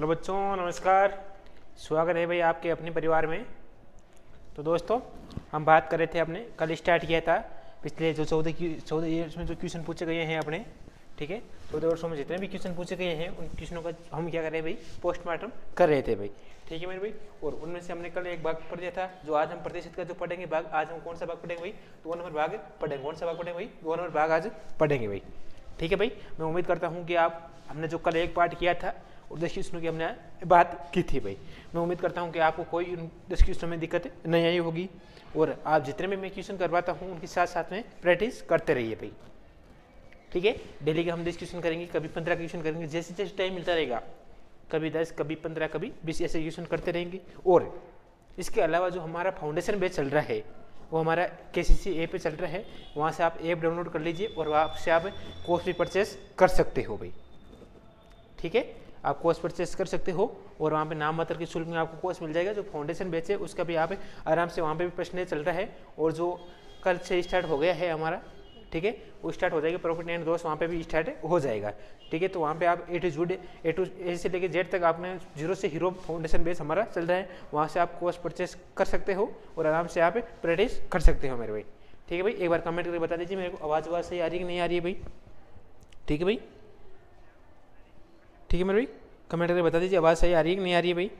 Hello बच्चों, नमस्कार। स्वागत है भाई आपके अपने परिवार में। तो दोस्तों, हम बात कर रहे थे, अपने कल स्टार्ट किया था पिछले जो 14 ईयर्स में जो क्वेश्चन पूछे गए हैं अपने, ठीक है। 14 वर्षों में जितने भी क्वेश्चन पूछे गए हैं उन क्वेश्चनों का हम क्या कर रहे हैं भाई, पोस्टमार्टम कर रहे थे भाई, ठीक है मेरे भाई। और उनमें से हमने कल एक भाग पढ़ दिया था। जो आज हम प्रतिशत का जो पढ़ेंगे भाग, आज हम कौन सा भाग पढ़ेंगे भाई, 2 नंबर भाग पढ़ेंगे। कौन सा भाग पढ़ेंगे भाई, 2 नंबर भाग आज पढ़ेंगे भाई, ठीक है भाई। मैं उम्मीद करता हूँ कि आप, हमने जो कल एक पार्ट किया था और 10 क्वेश्चनों की हमने बात की थी भाई, मैं उम्मीद करता हूँ कि आपको कोई 10 क्वेश्चनों में दिक्कत नहीं आई होगी। और आप जितने भी मैं क्वेश्चन करवाता हूँ उनके साथ साथ में प्रैक्टिस करते रहिए भाई, ठीक है। डेली के हम 10 क्वेश्चन करेंगे, कभी 15 क्वेश्चन करेंगे, जैसे जैसे टाइम मिलता रहेगा, कभी 10, कभी 15, कभी 20 ऐसे क्वेश्चन करते रहेंगे। और इसके अलावा जो हमारा फाउंडेशन बैच चल रहा है वो हमारा KCC ऐप पे चल रहा है। वहाँ से आप ऐप डाउनलोड कर लीजिए और वहाँ से आप कोर्स भी परचेस कर सकते हो भाई, ठीक है। आप कोर्स परचेस कर सकते हो और वहाँ पे नाम मात्र के शुल्क में आपको कोर्स मिल जाएगा। जो फाउंडेशन बैच है उसका भी आप आराम से वहाँ पे भी प्रश्न चल रहा है। और जो कल से स्टार्ट हो गया है हमारा, ठीक है, वो स्टार्ट हो जाएगा। प्रॉफिट एंड लॉस वहाँ पे भी स्टार्ट हो जाएगा, ठीक है। तो वहाँ पे आप ए से लेकर जेड तक आपने जीरो से हीरो फाउंडेशन बेस हमारा चल रहा है, वहाँ से आप कोर्स परचेस कर सकते हो और आराम से आप प्रैक्टिस कर सकते हो मेरे भाई, ठीक है भाई। एक बार कमेंट करके बता दीजिए मेरे को आवाज़ सही आ रही है कि नहीं आ रही है भाई, ठीक है भाई, ठीक है मेरे भाई। कमेंट करके बता दीजिए आवाज़ सही आ रही है कि नहीं आ रही है भाई,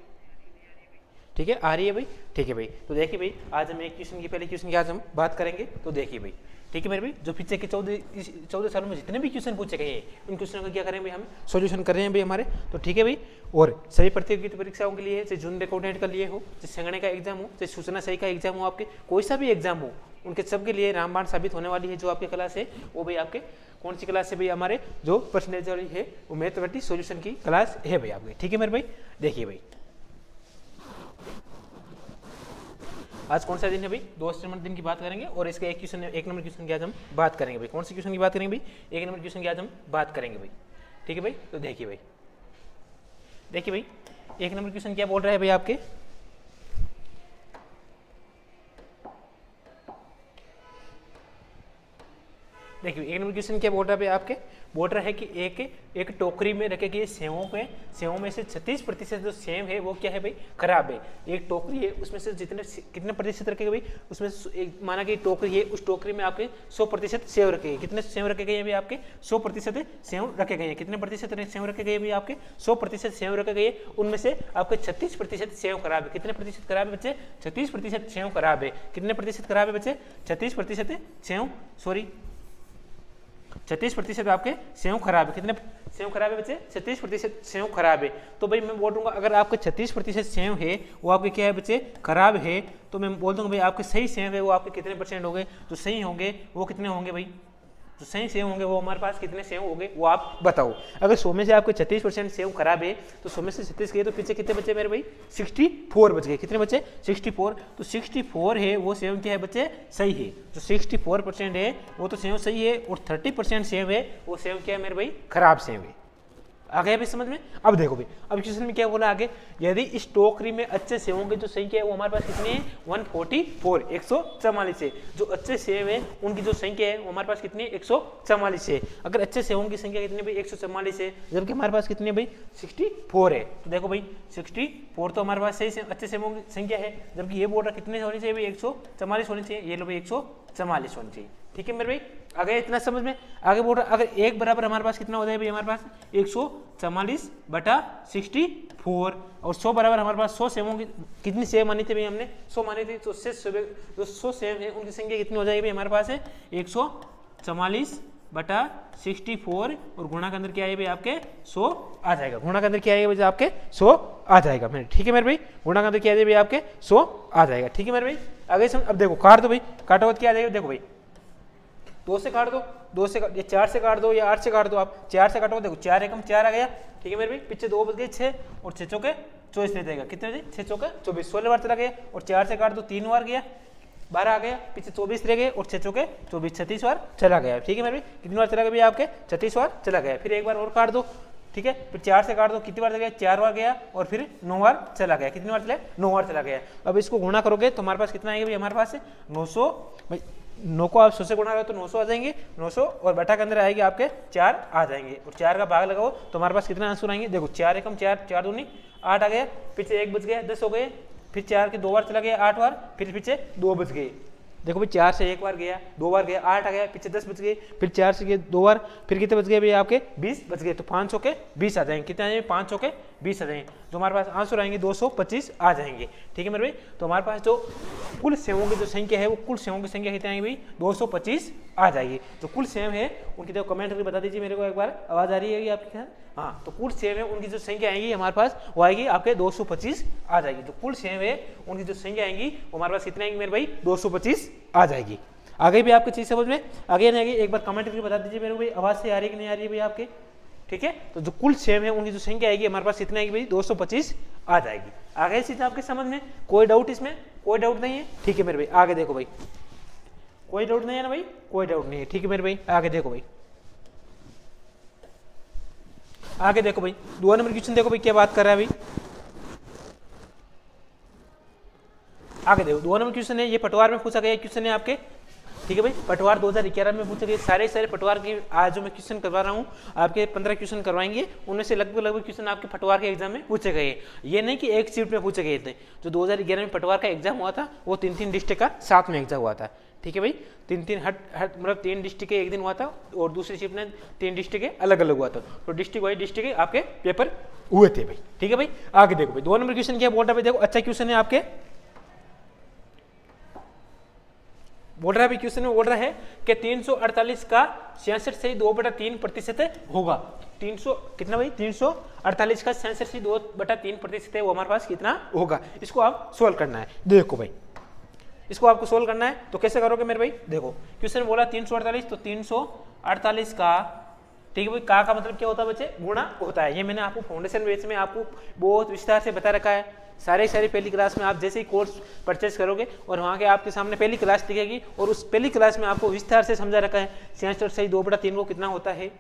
ठीक है, आ रही है भाई, ठीक है भाई। तो देखिए भाई, आज हम एक क्वेश्चन की, पहले क्वेश्चन की आज हम बात करेंगे। तो देखिए भाई, ठीक है मेरे भाई, जो पीछे के 14 सालों में जितने भी क्वेश्चन पूछे गए हैं उन क्वेश्चनों का क्या करेंगे भाई, हम सॉल्यूशन कर रहे हैं भाई हमारे, तो ठीक है भाई। और सभी प्रतियोगिता परीक्षाओं के लिए, चाहे जूनियर अकाउंटेंट का लिए हो, चाहे संगणक का एग्जाम हो, चाहे सूचना सही का एग्जाम हो, आपके कोई सा भी एग्जाम हो, उनके सबके लिए रामबाण साबित होने वाली है जो आपकी क्लास है। वो भाई आपके कौन सी क्लास है भाई, हमारे जो परसेंटेज वाली है वो मैथमेटिक्स सॉल्यूशन की क्लास है भाई आपकी, ठीक है मेरे भाई। देखिए भाई, आज कौन सा दिन है भाई, 2 नंबर दिन की बात करेंगे और इसके एक नंबर क्वेश्चन की आज हम बात करेंगे भाई। कौन सी क्वेश्चन की बात करेंगे भाई, 1 नंबर क्वेश्चन की आज हम बात करेंगे भाई, ठीक है भाई। तो देखिए भाई, देखिए भाई, 1 नंबर क्वेश्चन क्या बोल रहा है भाई आपके, देखिए 1 नंबर क्वेश्चन क्या बोल रहा है भाई आपके, बोल रहा है कि एक टोकरी में रखे गए सेवों में से 36% जो सेव है वो क्या है भाई, खराब है। एक टोकरी है, उसमें से कितने प्रतिशत रखे गए भाई, उसमें माना कि टोकरी है, उस टोकरी में आपके 100% सेव रखे गए। कितने सेव रखे गए भाई आपके, 100% सेव रखे गए हैं। कितने प्रतिशत सेव रखे गए भाई आपके, 100% सेव रखे गए। उनमें से आपके 36% सेव खराब है। कितने प्रतिशत खराब है बच्चे, 36% सेव खराब है। कितने प्रतिशत खराब है बच्चे, 36% सेव, सॉरी 36% आपके सेव खराब है। कितने सेव खराब है बच्चे, 36% सेव खराब है। तो भाई मैं बोल दूंगा, अगर आपके 36% सेव है वो आपके क्या है बच्चे, खराब है, तो मैं बोल दूंगा भाई आपके सही सेव है वो आपके कितने % होंगे, जो सही होंगे वो कितने होंगे भाई, जो सही सेव होंगे वो हमारे पास कितने सेव होंगे वो आप बताओ। अगर 100 में से आपके 36% सेव खराब है तो 100 में से 36 गए तो पीछे कितने बचे मेरे भाई, 64 बच गए। कितने बचे, 64। तो 64 है वो सेव क्या है बच्चे, सही है। जो 64% है वो तो सेव सही है और 30% सेव है वो सेव क्या है मेरे भाई, खराब सेव है। आ गया भाई समझ में। अब देखो भाई, अब क्वेश्चन में क्या बोला आगे, यदि इस टोकरी में अच्छे सेव होंगे तो संख्या है वो हमारे पास कितनी है, 144, 144 है। जो अच्छे सेव है उनकी जो संख्या है वो हमारे पास कितनी है, 144 है। अगर अच्छे सेवों की संख्या कितनी भाई, 144 है, जबकि हमारे पास कितनी है भाई, 64 है। तो देखो भाई 64 तो हमारे पास सही अच्छे सेवों की संख्या है, जबकि ये बोल रहा कितने होनी चाहिए भाई, 144 होनी चाहिए। ये लो भाई 144 होनी चाहिए, ठीक है मेरे भाई। अगर इतना समझ में आगे बोल रहा, अगर एक बराबर हमारे पास कितना हो जाए भाई, हमारे पास 144/64 और 100 बराबर हमारे पास 100 सेवों की कितनी सेव मानी थी भाई, हमने 100 मानी थी। तो उससे जो 100 सेव है उनकी संख्या कितनी हो जाएगी भाई, हमारे पास है 144/64 और गुणा के अंदर क्या है भाई आपके 100 आ जाएगा। गुणा के अंदर क्या आएगा भाई आपके 100 आ जाएगा मेरे, ठीक है मेरे भाई। गुणा के अंदर क्या आ जाएगा भाई आपके 100 आ जाएगा, ठीक है मेरे भाई। आगे अब देखो काट दो भाई, काटो क्या आ जाएगा, देखो भाई 2 से काट दो, 2 से 4 से काट दो या 8 से काट दो। आप 4 से काटो, देखो 4 एकम 4 आ गया, ठीक है मेरे भाई। पीछे 2 बच गए 6 और 6 चौके 24 दे देगा। कितने बजे, 6 चौके 24, 16 बार चला गया। और 4 से काट दो, 3 बार गया, 12 आ गया। पीछे 24 रह गए और 6 चौके 24, 36 बार चला गया, ठीक है मेरे भाई। कितनी बार चला गया भैया आपके, 36 बार चला गया। फिर एक बार और काट दो, ठीक है। फिर 4 से काट दो, कितनी बार चला गया, 4 बार गया और फिर 9 बार चला गया। कितनी बार चला, 9 बार चला गया। अब इसको गुणा करोगे तो हमारे पास कितना आएगा भाई, हमारे पास 900 9 को आप 100 से गुणा करो तो 900 आ जाएंगे, 900 और बटा के अंदर आएगी आपके 4 आ जाएंगे, और 4 का भाग लगाओ तो हमारे पास कितना आंसर आएंगे। देखो 4 एकम 4, 4 दूनी 8 आ गया, फिर से 1 बच गया, 10 हो गए, फिर 4 के 2 बार चला गया 8 बार, फिर से 2 बच गए। देखो भाई 4 से 1 बार गया, 2 बार गया, 8 आ गया, पीछे 10 बच गए, फिर 4 से गए 2 बार, फिर कितने बच गए भाई आपके 20 बच गए, तो 500 के 20 आ जाएंगे। कितने आएंगे 500 के 20 आ जाएंगे, जो हमारे पास आंसर आएंगे 225 आ जाएंगे। ठीक है मेरे भाई, तो हमारे पास जो कुल सेवों की जो संख्या है वो कुल सेवों की संख्या कितनी आएगी भाई 225 आ जाएगी। जो कुल सेव है उनकी तो कमेंट करके बता दीजिए मेरे को एक बार, आवाज आ रही है आपके ख्याल। हाँ, तो कुल सेव है उनकी जो संख्या आएगी हमारे पास वो आएगी आपके 225 आ जाएगी। जो कुल सेव है उनकी जो संख्या आएगी वो हमारे पास कितनी आएंगी मेरे भाई 225 आ जाएगी। आगे भी आपकी चीज समझ में आगे नहीं आगे एक बार कमेंट करके बता दीजिए मेरे को भाई, आवाज से आ रही है कि नहीं आ रही है भाई आपके। ठीक है, तो जो कुल सेव है उनकी जो संख्या आएगी हमारे पास कितनी आएगी भाई 225 आ जाएगी। आगे चीज आपके समझ में, कोई डाउट इसमें, कोई डाउट नहीं है। ठीक है मेरे भाई, आगे देखो भाई, कोई डाउट नहीं है ना भाई, कोई डाउट नहीं है। ठीक है मेरे भाई, आगे देखो भाई, आगे देखो भाई 2 नंबर क्वेश्चन देखो भाई क्या बात कर रहा है भाई। आगे देखो 2 नंबर क्वेश्चन है, ये पटवार में पूछा गया क्वेश्चन है आपके। ठीक है भाई, पटवार 2011 में पूछे गए सारे पटवार के आज जो मैं क्वेश्चन करवा रहा हूँ आपके 15 क्वेश्चन करवाएंगे, उनमें से लगभग क्वेश्चन आपके पटवार के एग्जाम में पूछे गए। ये नहीं कि एक शिफ्ट में पूछे गए थे। जो 2011 में पटवार का एग्जाम हुआ था वो 3 डिस्ट्रिक्ट का साथ में एग्जाम हुआ था। ठीक है भाई, 3 हट मतलब 3 डिस्ट्रिक्ट के एक दिन हुआ था और दूसरी शिफ्ट में 3 डिस्ट्रिक्ट के अलग अलग हुआ था, तो डिस्ट्रिक्ट वाइज डिस्ट्रिक्ट आपके पेपर हुए थे भाई। ठीक है भाई, आगे देखो भाई 2 नंबर क्वेश्चन क्या बोल रहा है भाई, देखो अच्छा क्वेश्चन है आपके, बोल रहा है क्वेश्चन में बोल रहा है कि 348 का 66.2/3% होगा। 300 कितना भाई 348 का 66.2/3% है, वो हमारे पास कितना होगा। इसको आप सोल्व करना है। देखो भाई इसको आपको सोल्व करना है, तो कैसे करोगे मेरे भाई। देखो क्वेश्चन बोला 348, तो 348 का, ठीक है भाई, का मतलब क्या होता है बच्चे, गुणा होता है। ये मैंने आपको फाउंडेशन बेस में आपको बहुत विस्तार से बता रखा है। सारे पहली क्लास में आप जैसे ही कोर्स परचेज करोगे और वहाँ के आपके सामने पहली क्लास दिखेगी और उस पहली क्लास में आपको विस्तार से समझा रखा है 66/2/3 को कितना होता है,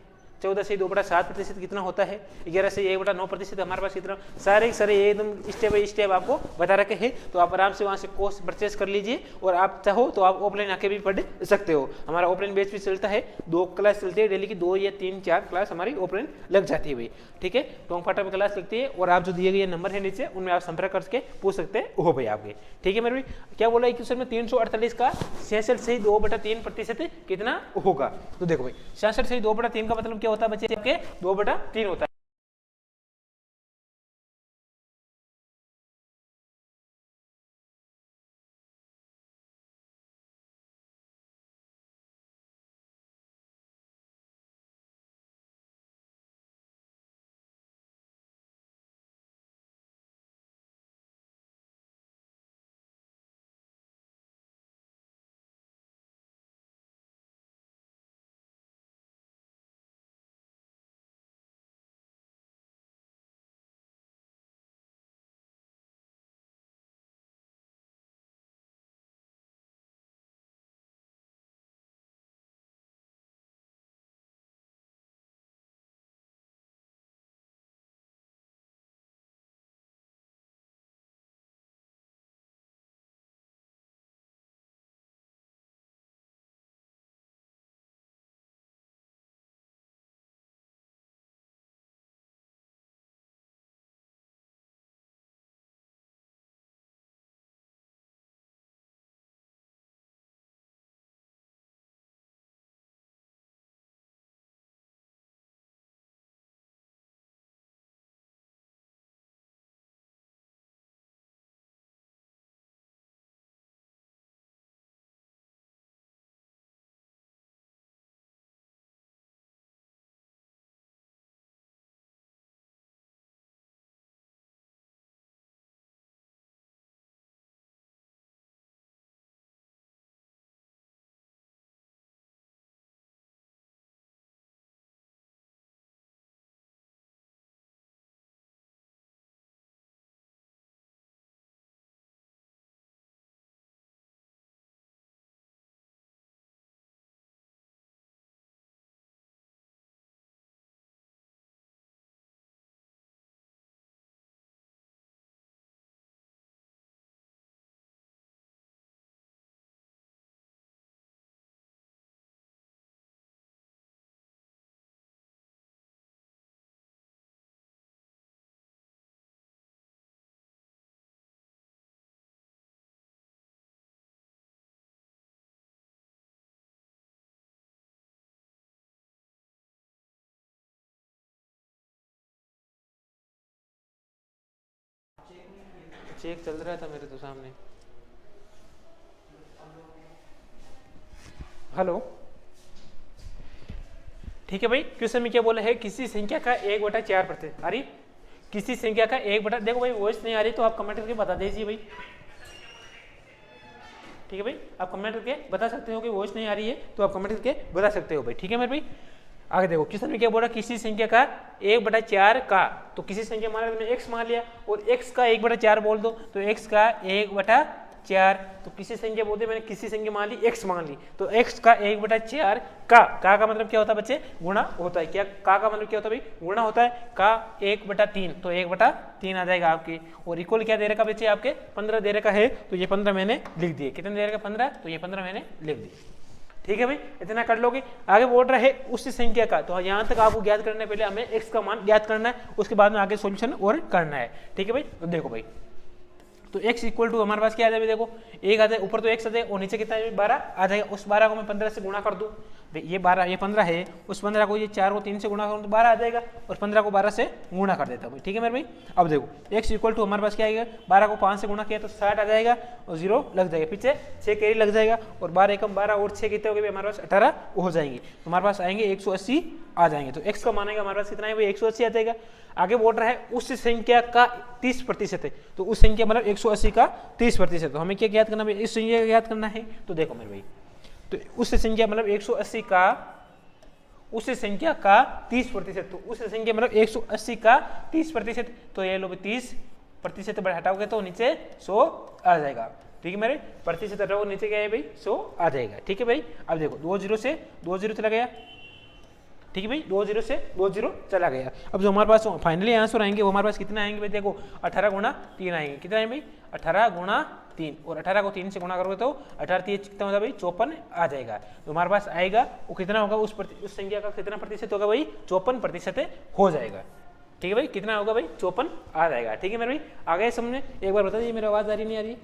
14/2/7% कितना होता है, 11/1/9% हमारे पास कितना, सारे एकदम स्टेप बाई स्टेप आपको बता रखे हैं। तो आप आराम से वहाँ से कोर्स परचेज कर लीजिए, और आप चाहो तो आप ऑफलाइन आके भी पढ़ सकते हो। हमारा ऑफलाइन बैच भी चलता है, 2 क्लास चलती है डेली की, 2 या 3 4 क्लास हमारी ऑफलाइन लग जाती है भाई। ठीक है, टोंग फाटा में क्लास लगती है, और आप जो दिए गए नंबर है नीचे उनमें आप संपर्क करके पूछ सकते हो भाई आपके। ठीक है मेरे भाई, क्या बोला है क्वेश्चन में 348 का 66/2/3% कितना होगा। तो देखो भाई 66/2/3 का मतलब क्या होता है बच्चे आपके 2/3 होता है। चेक चल रहा था मेरे तो सामने। हेलो, ठीक है भाई। क्वेश्चन में क्या बोला है, किसी संख्या का 1/4%। अरे किसी संख्या का 1/, देखो भाई वॉइस नहीं आ रही तो आप कमेंट करके बता दीजिए भाई। ठीक है भाई, आप कमेंट करके बता सकते हो कि वॉइस नहीं आ रही है तो आप कमेंट करके बता सकते हो भाई। ठीक है मेरे भाई, आगे देखो क्वेश्चन में क्या बोला, किसी संख्या का 1/4 का, तो किसी संख्या मान लिया तुमने x मान लिया और x का 1/4 बोल दो, तो x का 1/4, तो किसी संख्या बोलते मैंने किसी संख्या मान ली x मान ली, तो x का 1/4 का मतलब क्या होता है बच्चे, गुणा होता है। क्या का मतलब क्या होता है भाई, गुणा होता है। का 1/3, तो 1/3 आ जाएगा आपके। और इक्वल क्या दे रखा बच्चे आपके, 15 दे रखा है, तो ये 15 मैंने लिख दिए। कितने दे रखा, 15, तो ये 15 मैंने लिख दिए। ठीक है भाई, इतना कर लोगे। आगे बोल रहा है उस संख्या का, तो यहाँ तक आपको ज्ञात करने पहले हमें x का मान ज्ञात करना है, उसके बाद में आगे सॉल्यूशन और करना है। ठीक है भाई, तो देखो भाई, तो x इक्वल टू हमारे पास क्या आ जाए देखो, 1 आ जाए, ऊपर तो x आ जाए और नीचे कितना है 12 आ जाएगा। उस 12 को मैं 15 से गुणा कर दूं, ये 12 ये 15 है, उस 15 को ये 4 को 3 से गुणा करूँ तो 12 आ जाएगा, और 15 को 12 से गुणा कर देता हूँ। ठीक है मेरे भाई, अब देखो x इक्वल टू हमारे पास क्या आएगा, 12 को 5 से गुणा किया तो 60 आ जाएगा, और 0 लग जाएगा, पीछे 6 कैरी लग जाएगा, और 12 एकम 12 और 6 कितने हो गए हमारे पास 18 हो जाएंगे, तो हमारे पास आएंगे 180 आ जाएंगे। तो x का मानेगा हमारे पास कितना है भाई, 180 आ जाएगा। आगे बोल रहा है उस संख्या का 30% है, तो उस संख्या मतलब 180 का 30%, तो हमें क्या ज्ञात करना है, इस संख्या का ज्ञात करना है। तो देखो मेरे भाई, तो उस संख्या मतलब 180 का, उस संख्या का 30%, तो उस संख्या मतलब 180 का 30%, तो ये लो 30% बड़ा हटाओगे तो नीचे 100 आ जाएगा। ठीक है मेरे, प्रतिशत हटाओ नीचे क्या है भाई, 100 आ जाएगा। ठीक है भाई, अब देखो 2 0 से 2 0 चला गया। ठीक है भाई, 2 0 से 2 0 चला गया। अब जो हमारे पास फाइनली आंसर आएंगे वो हमारे पास कितना आएंगे भाई, देखो 18 गुणा 3 आएंगे। कितना है भाई, 18 गुणा 3, और 18 को 3 से गुणा करोगे तो 18 3 कितना होगा भाई, 54 आ जाएगा। तो हमारे पास आएगा वो कितना होगा, उस संख्या का कितना प्रतिशत होगा भाई, 54% हो जाएगा। ठीक है भाई, कितना होगा भाई, 54 आ जाएगा। ठीक है मेरे भाई, आ गए समझ में, एक बार बता दीजिए मेरी आवाज़ आ रही नहीं आ रही,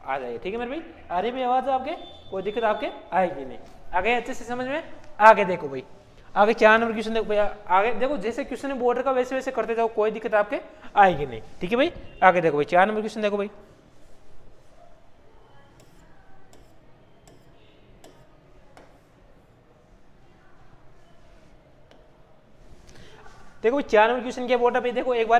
आ जाएगी। ठीक है मेरे भाई, आ रही भाई आवाज़ आपके, कोई दिक्कत आपके आएगी नहीं, आ गए अच्छे से समझ में। आगे देखो भाई, आगे 4 नंबर क्वेश्चन देखो भैया, आगे देखो जैसे क्वेश्चन है बोर्ड का वैसे वैसे करते जाओ, कोई दिक्कत आपके आएगी नहीं। ठीक है भाई, आगे देखो भाई 4 नंबर क्वेश्चन देखो भाई, देखो 4 नंबर क्वेश्चन क्या बोल रहा है भाई, देखो एक बार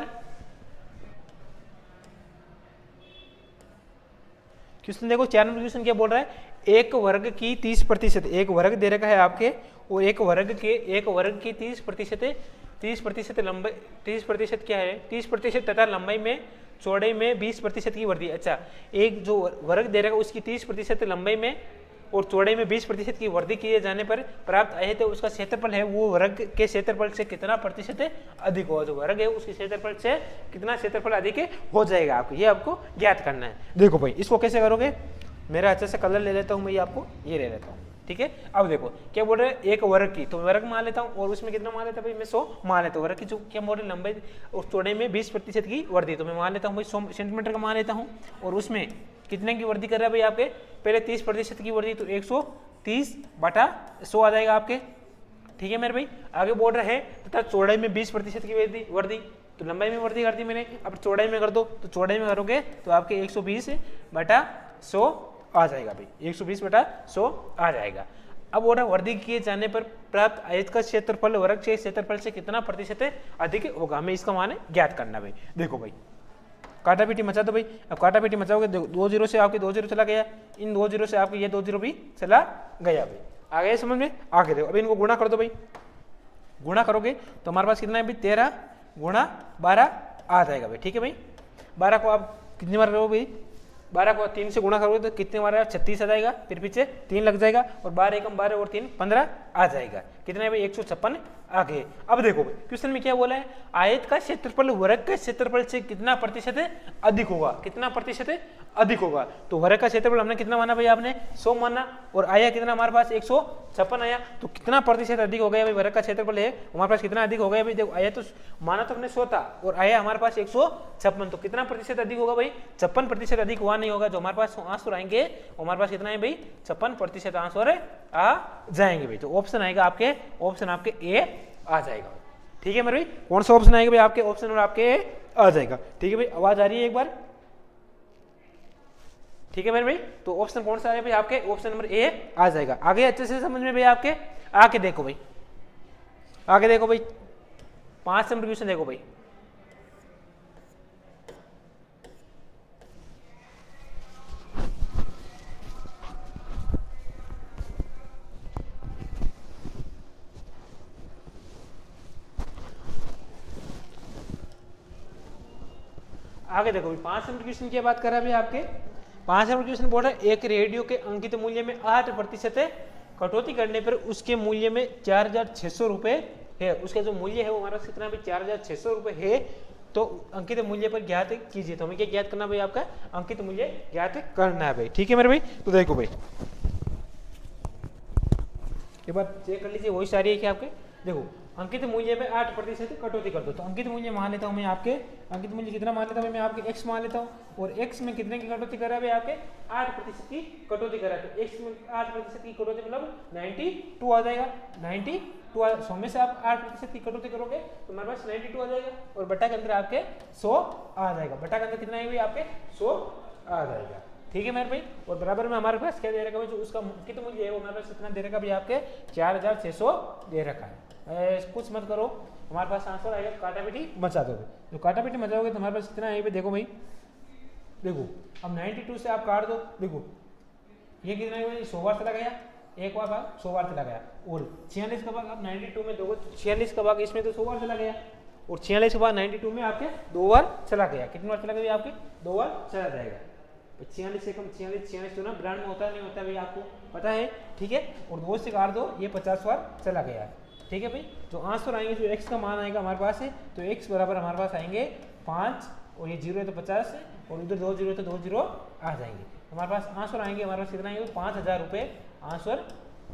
क्वेश्चन देखो, 4 नंबर क्वेश्चन क्या बोल रहा है, एक वर्ग की 30%, एक वर्ग दे रखा है आपके, और एक वर्ग की 30% लंबाई, 30% क्या है, 30% तथा लंबाई में चौड़ाई में 20% की वृद्धि। अच्छा, एक जो वर्ग दे रखा है उसकी 30% लंबाई में और चौड़ाई में 20% की वृद्धि किए जाने पर प्राप्त आए तो उसका क्षेत्रफल है वो वर्ग के क्षेत्रफल से कितना प्रतिशत अधिक होगा, जो वर्ग है उसके क्षेत्रफल से कितना क्षेत्रफल अधिक हो जाएगा आपको, ये आपको ज्ञात करना है। देखो भाई इसको कैसे करोगे, मेरा अच्छे से कलर ले लेता हूँ मैं, आपको ये ले लेता हूँ। ठीक है, अब देखो क्या बोल रहे हैं, एक वर्ग की, तो वर्ग मान लेता हूँ और उसमें कितना मान लेता भाई, मैं 100 मान लेता हूँ। वर्ग की जो क्या बोल रहे लंबाई और चौड़ाई में 20% की वृद्धि, तो मैं मान लेता हूँ भाई 100 सेंटीमीटर का मान लेता हूँ, और उसमें कितने की वृद्धि कर रहा है भाई आपके, पहले 30% की वृद्धि, तो 130/100 आ जाएगा आपके। ठीक है मेरे भाई, आगे बोल रहे हैं तथा चौड़ाई में 20% की वृद्धि, तो लंबाई में वृद्धि कर दी मैंने, अब चौड़ाई में कर दो, तो चौड़ाई में करोगे तो आपके 120/100 आ जाएगा भाई, 120/100 आ जाएगा। अब बोल रहा है वृद्धि किए जाने पर प्राप्त आयत का क्षेत्रफल वर्ग के क्षेत्रफल से कितना प्रतिशत अधिक होगा, हमें इसका मान ज्ञात करना भाई। देखो भाई काटा पीटी मचा दो भाई, अब काटा पीटी मचाओगे, 2 0 से आपके 2 0 चला गया, इन 2 0 से आपके ये 2 0 भी चला गया भाई। आ गया समझ में, आगे देखो, अभी इनको गुणा कर दो भाई, गुणा करोगे तो हमारे पास कितना है भाई, 13 गुणा 12 आ जाएगा भाई। ठीक है भाई, 12 को आप कितनी बार करोगे भाई, 12 को 3 से गुणा करोगे तो कितने बार 36 आ जाएगा, फिर पीछे 3 लग जाएगा, और 12 एकम 12 और 3 15 आ जाएगा। कितने है भाई, 156 आ गए। अब देखो भाई क्वेश्चन में क्या बोला है, आयत का क्षेत्रफल वर्ग के क्षेत्रफल से कितना प्रतिशत अधिक होगा, कितना प्रतिशत अधिक होगा, तो वर्ग का क्षेत्रफल हमने कितना माना भाई, आपने 100 माना, और आया कितना हमारे पास 156 आया, तो कितना प्रतिशत अधिक हो गया भाई, वर्ग का क्षेत्रफल है हमारे पास कितना अधिक हो गया भाई, देखो आया तो माना तो हमने 100 था और आया हमारे पास 156, तो कितना प्रतिशत अधिक होगा भाई, 56% अधिक हुआ नहीं होगा, जो हमारे पास आंसर आएंगे हमारे पास कितना है भाई, 56% आंसर आ जाएंगे भाई। तो ऑप्शन आएगा आपके, ऑप्शन आपके ए आ जाएगा। ठीक है मेरे भाई, कौन सा ऑप्शन आएगा भाई आपके, ऑप्शन नंबर आपके ए आ जाएगा। ठीक है भाई, आवाज आ रही है एक बार, ठीक है मेरे भाई, तो ऑप्शन कौन सा है भाई आपके, ऑप्शन नंबर ए आ जाएगा। आगे अच्छे से समझ में भाई आपके, आगे देखो भाई, आगे देखो भाई 5 नंबर क्वेश्चन देखो भाई। आगे देखो भाई 5 नंबर क्वेश्चन की बात कर रहा है भाई आपके, 5 नंबर क्वेश्चन बोल रहा है एक रेडियो के अंकित मूल्य में 8% कटौती करने पर उसके मूल्य में 4600 रुपए है। उसका जो मूल्य है वो हमारा कितना भाई 4600 रुपए है। तो अंकित मूल्य पर ज्ञात कीजिए, तो हमें क्या ज्ञात करना भाई आपका, अंकित मूल्य ज्ञात करना है भाई। ठीक है मेरे भाई, तो देखो भाई एक बार चेक कर लीजिए, वही सारी है कि आपके, देखो अंकित मूल्य में 8% कटौती कर दो, तो अंकित मूल्य मान लेता हूं मैं आपके, अंकित मूल्य कितना मान लेता हूं मैं आपके, x मान लेता हूं, और x में कितने की कटौती कर रहा है भाई आपके 8% की कटौती कर रहा है। तो x में 8% की कटौती मतलब 92 आ जाएगा, 92 100 में से आप 8% की कटौती करोगे तो हमारे पास 92 आ जाएगा, और बटा के अंदर आपके 100 आ जाएगा, बटा के अंदर कितना है भाई आपके 100 आ जाएगा। ठीक है मेरे भाई, और बराबर में हमारे पास क्या दे रखा है, जो उसका अंकित मूल्य है वो हमारे पास कितना दे रखा भाई आपके 4600 दे रखा है। कुछ मत करो, हमारे पास आंसर आएगा, काटा बेटी मचा दोगे, जो काटा बेटी मचाओगे तो हमारे पास कितना है, देखो भाई, देखो अब 92 से आप काट दो, देखो ये कितना है भाई 100 बार चला गया, एक बार 100 बार चला गया, और 46 का भाग आप 92 में दोगे, 46 का भाग इसमें तो 100 बार चला गया, और 46 के बाद 92 में आपके 2 बार चला गया, कितनी बार चला गया आपके 2 बार चला जाएगा। 46 से कम 46 जो ना ब्रांड में होता है नहीं होता भाई आपको पता है। ठीक है, और 2 से काट दो, ये 50 बार चला गया। ठीक है भाई, जो आंसर आएंगे, जो x का मान आएगा हमारे पास है, तो x बराबर हमारे पास आएंगे 5, और ये 0 है तो 50 है, और उधर 2 0 है तो 2 0 आ जाएंगे, हमारे पास आंसर आएंगे, हमारे पास कितना आएंगे 5000 रुपये आंसर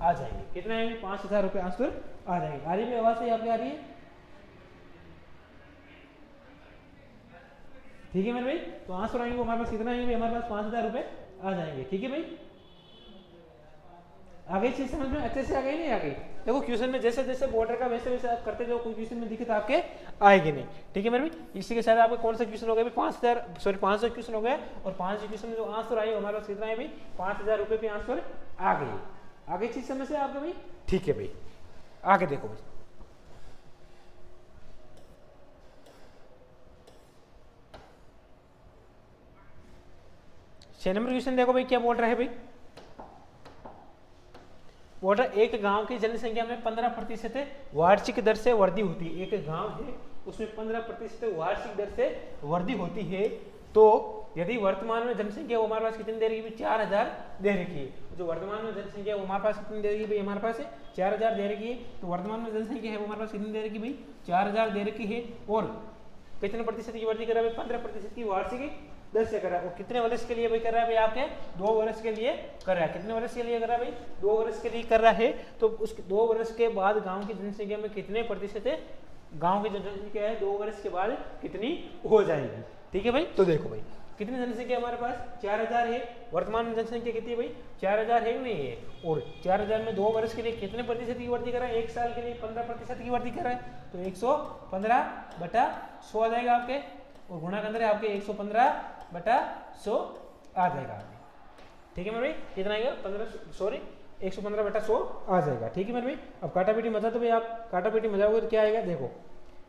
आ जाएंगे। कितना आएंगे 5000 रुपये आंसर आ जाएंगे। आ रही है आवाज से आपकी, आ रही है? ठीक है मेरे भाई, तो आंसर आएंगे हमारे पास कितना आएंगे, हमारे पास 5000 रुपये आ जाएंगे। ठीक है भाई, आगे चीज समझ में अच्छे से आ गई नहीं आ गई? देखो क्वेश्चन में जैसे जैसे बॉर्डर का वैसे वैसे आप करते जाओ, कोई क्वेश्चन में दिखे तो आपके आएगी नहीं। ठीक है मेरे भाई, इसी के साथ आपके कौन सा क्वेश्चन हो गया 500 क्वेश्चन हो गया, और 500 क्वेश्चन में जो आंसर आए हमारे पास कितना है भाई 5000 रुपये पे आंसर आ गई। आगे चीज समझ से आपके भाई? ठीक है भाई, आगे देखो भाई, छह नंबर क्वेश्चन देखो भाई क्या बोल रहा है भाई, बोल रहा एक गांव की जनसंख्या में 15% वार्षिक दर से वृद्धि होती है। एक गांव है उसमें 15% वार्षिक दर से वृद्धि होती है, तो यदि वर्तमान में जनसंख्या वो हमारे पास कितनी दे रही है 4000 दे रखी है। जो वर्तमान में जनसंख्या वो हमारे पास कितनी दे रही है भाई, हमारे पास 4000 दे रखी है। तो वर्तमान में जनसंख्या है वो हमारे पास कितनी दे रखी भाई 4000 दे रखी है, और कितने प्रतिशत की वृद्धि कर रहा है 15% की वार्षिक 10 से कर रहा है। और कितने वर्ष के लिए भाई कर रहा है भाई आपके 2 वर्ष के लिए कर रहा है। कितने वर्ष के लिए कर रहा है भाई 2 वर्ष के लिए कर रहा है। तो उस 2 वर्ष के बाद गांव की जनसंख्या में कितने प्रतिशत है, गांव की जनसंख्या है 2 वर्ष के बाद कितनी हो जाएगी। ठीक है भाई, तो देखो भाई कितनी जनसंख्या हमारे पास 4000 है, वर्तमान में जनसंख्या कितनी है भाई 4000 है नहीं है, और 4000 में 2 वर्ष के लिए कितने प्रतिशत की वृद्धि कर रहा है, 1 साल के लिए 15% की वृद्धि कर रहा है। तो 115/100 आ जाएगा आपके, और गुणा के अंदर आपके 115/100 आ जाएगा आपके। ठीक है मेरे भाई, कितना आएगा 115/100 आ जाएगा। ठीक है मेरे भाई, अब काटा पीटी मजा, तो भाई आप काटा पीटी मजाओगे तो क्या आएगा, देखो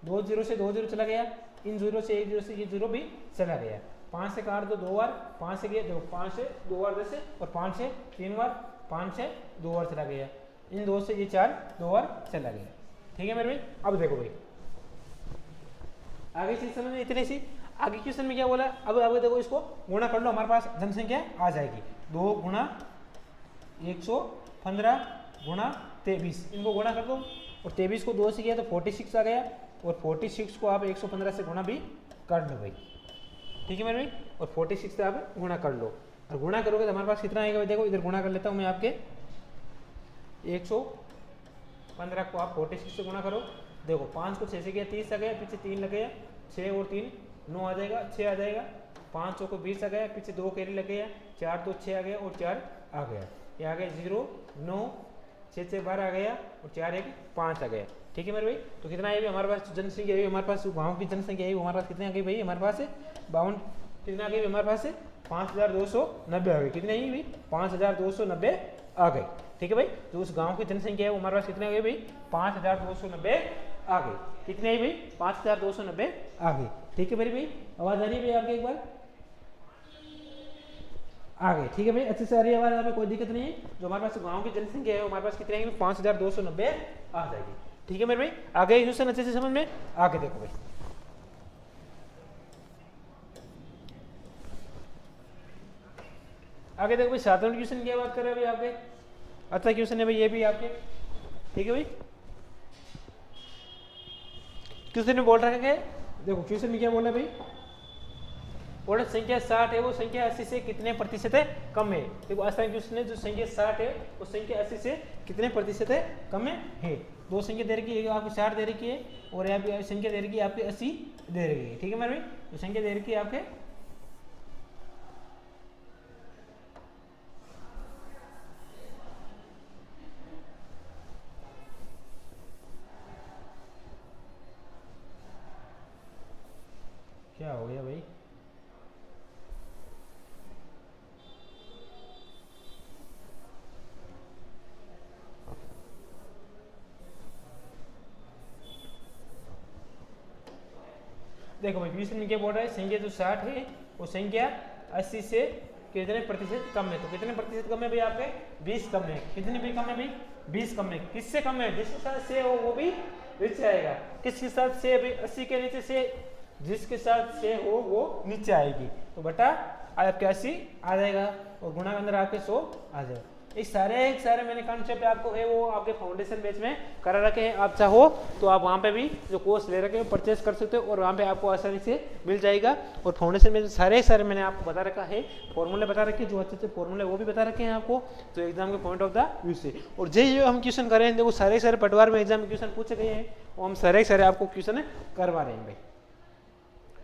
2 0 से 2 0 चला गया, इन 0 से 1 0 से ये 0 भी चला गया, 5 से काट दो 2 बार, 5 से गया देखो 5 से 2 बार 10 और 5 से 3 बार, 5 से 2 बार चला गया, इन 2 से ये 4 2 बार चला गया। ठीक है मेरे भाई, अब देखो भाई आगे चीज समझ में इतनी सी। आगे क्वेश्चन में क्या बोला, अब देखो इसको गुणा कर लो, हमारे पास जनसंख्या आ जाएगी 2 गुणा 115 गुणा 23, इनको गुणा कर दो, और 23 को 2 से किया तो 46 आ गया, और 46 को आप 115 से गुणा भी कर लो भाई। ठीक है मेरे भाई, और 46 से आप गुणा कर लो, और गुणा करोगे तो हमारे पास कितना आएगा भाई, देखो इधर गुणा कर लेता हूँ मैं आपके 115 को आप 46 से गुणा करो, देखो 5 को 6 से गया 30 आ गया, पीछे 3 लग गया, 6 और 3 9 आ जाएगा, 6 आ जाएगा, 5 को 20 आ गया, पीछे 2 कैरी लग गया, 4 2 6 आ गया, और 4 आ गया, ये आ गया 0 9 6 से 12 आ गया और 4 1 5 आ गया। ठीक है मेरे भाई, तो कितना है हमारे पास जनसंख्या है, हमारे पास गाँव की जनसंख्या है हमारे पास कितनी आ गई भाई, हमारे पास 52 कितना आ गई हमारे पास 5290 आ गई। कितनी आई भाई 5290 आ गई। ठीक है भाई, तो उस गांव की जनसंख्या है वो हमारे पास कितनी आ गई भाई 5290 आ गई। कितनी आई भाई 5290 आ गई। ठीक है मेरी भाई, आवाज आ रही है भाई आपके एक बार आ गई। ठीक है भाई, अच्छे से आ रही है आवाज, हमें कोई दिक्कत नहीं है। जो हमारे पास गांव की जनसंख्या है हमारे पास कितनी आएगी 5290 आ जाएगी। ठीक है मेरे भाई, आ गए क्वेश्चन अच्छे से समझ में। आगे देखो भाई, आगे देखो भाई 7 नंबर क्वेश्चन की बात कर रहे हैं भाई आपके। अच्छा क्वेश्चन है भाई ये भी आपके। ठीक है भाई, क्वेश्चन में बोल रहा है, देखो क्वेश्चन में क्या बोला भाई, बोला संख्या 60 है वो संख्या 80 से कितने प्रतिशत है कम है। देखो आसान क्वेश्चन है, जो संख्या 60 है वो संख्या 80 से कितने प्रतिशत है कम है। दो संख्या दे रखी है, आपको 60 दे रखी है और यहाँ पे संख्या दे रखी है आपके 80 दे रखी है। ठीक है मेरे भाई, तो संख्या दे रखी है आपके क्या हो गया भाई, देखो भाई क्वेश्चन में क्या बोल रहा है, संख्या जो 60 है वो संख्या 80 से कितने प्रतिशत कम है। तो कितने प्रतिशत कम है भाई आपके 20 कम है। कितने भी कम है भाई 20 कम है। किससे कम है, जिसके साथ से हो वो भी नीचे आएगा। किसके साथ से भाई 80 के नीचे से, जिसके साथ से हो वो नीचे आएगी। तो बटा आपके 80 आ जाएगा और गुणा के अंदर आपके 100 आ जाएगा। इस सारे मैंने कॉन्सेप्ट आपको है वो आपके फाउंडेशन बैच में करा रखे हैं। आप चाहो तो आप वहाँ पे भी जो कोर्स ले रखे हैं परचेस कर सकते हो और वहाँ पे आपको आसानी से मिल जाएगा। और फाउंडेशन में सारे मैंने आपको बता रखा है, फॉर्मूले बता रखे हैं, जो अच्छे फॉर्मूले वो भी बता रखे हैं आपको, तो एग्जाम के पॉइंट ऑफ द व्यू से। और जो हम क्वेश्चन कर रहे हैं, देखो सारे पटवार में एग्जाम में क्वेश्चन पूछे गए हैं, वो हम सारे आपको क्वेश्चन करवा रहे हैं भाई।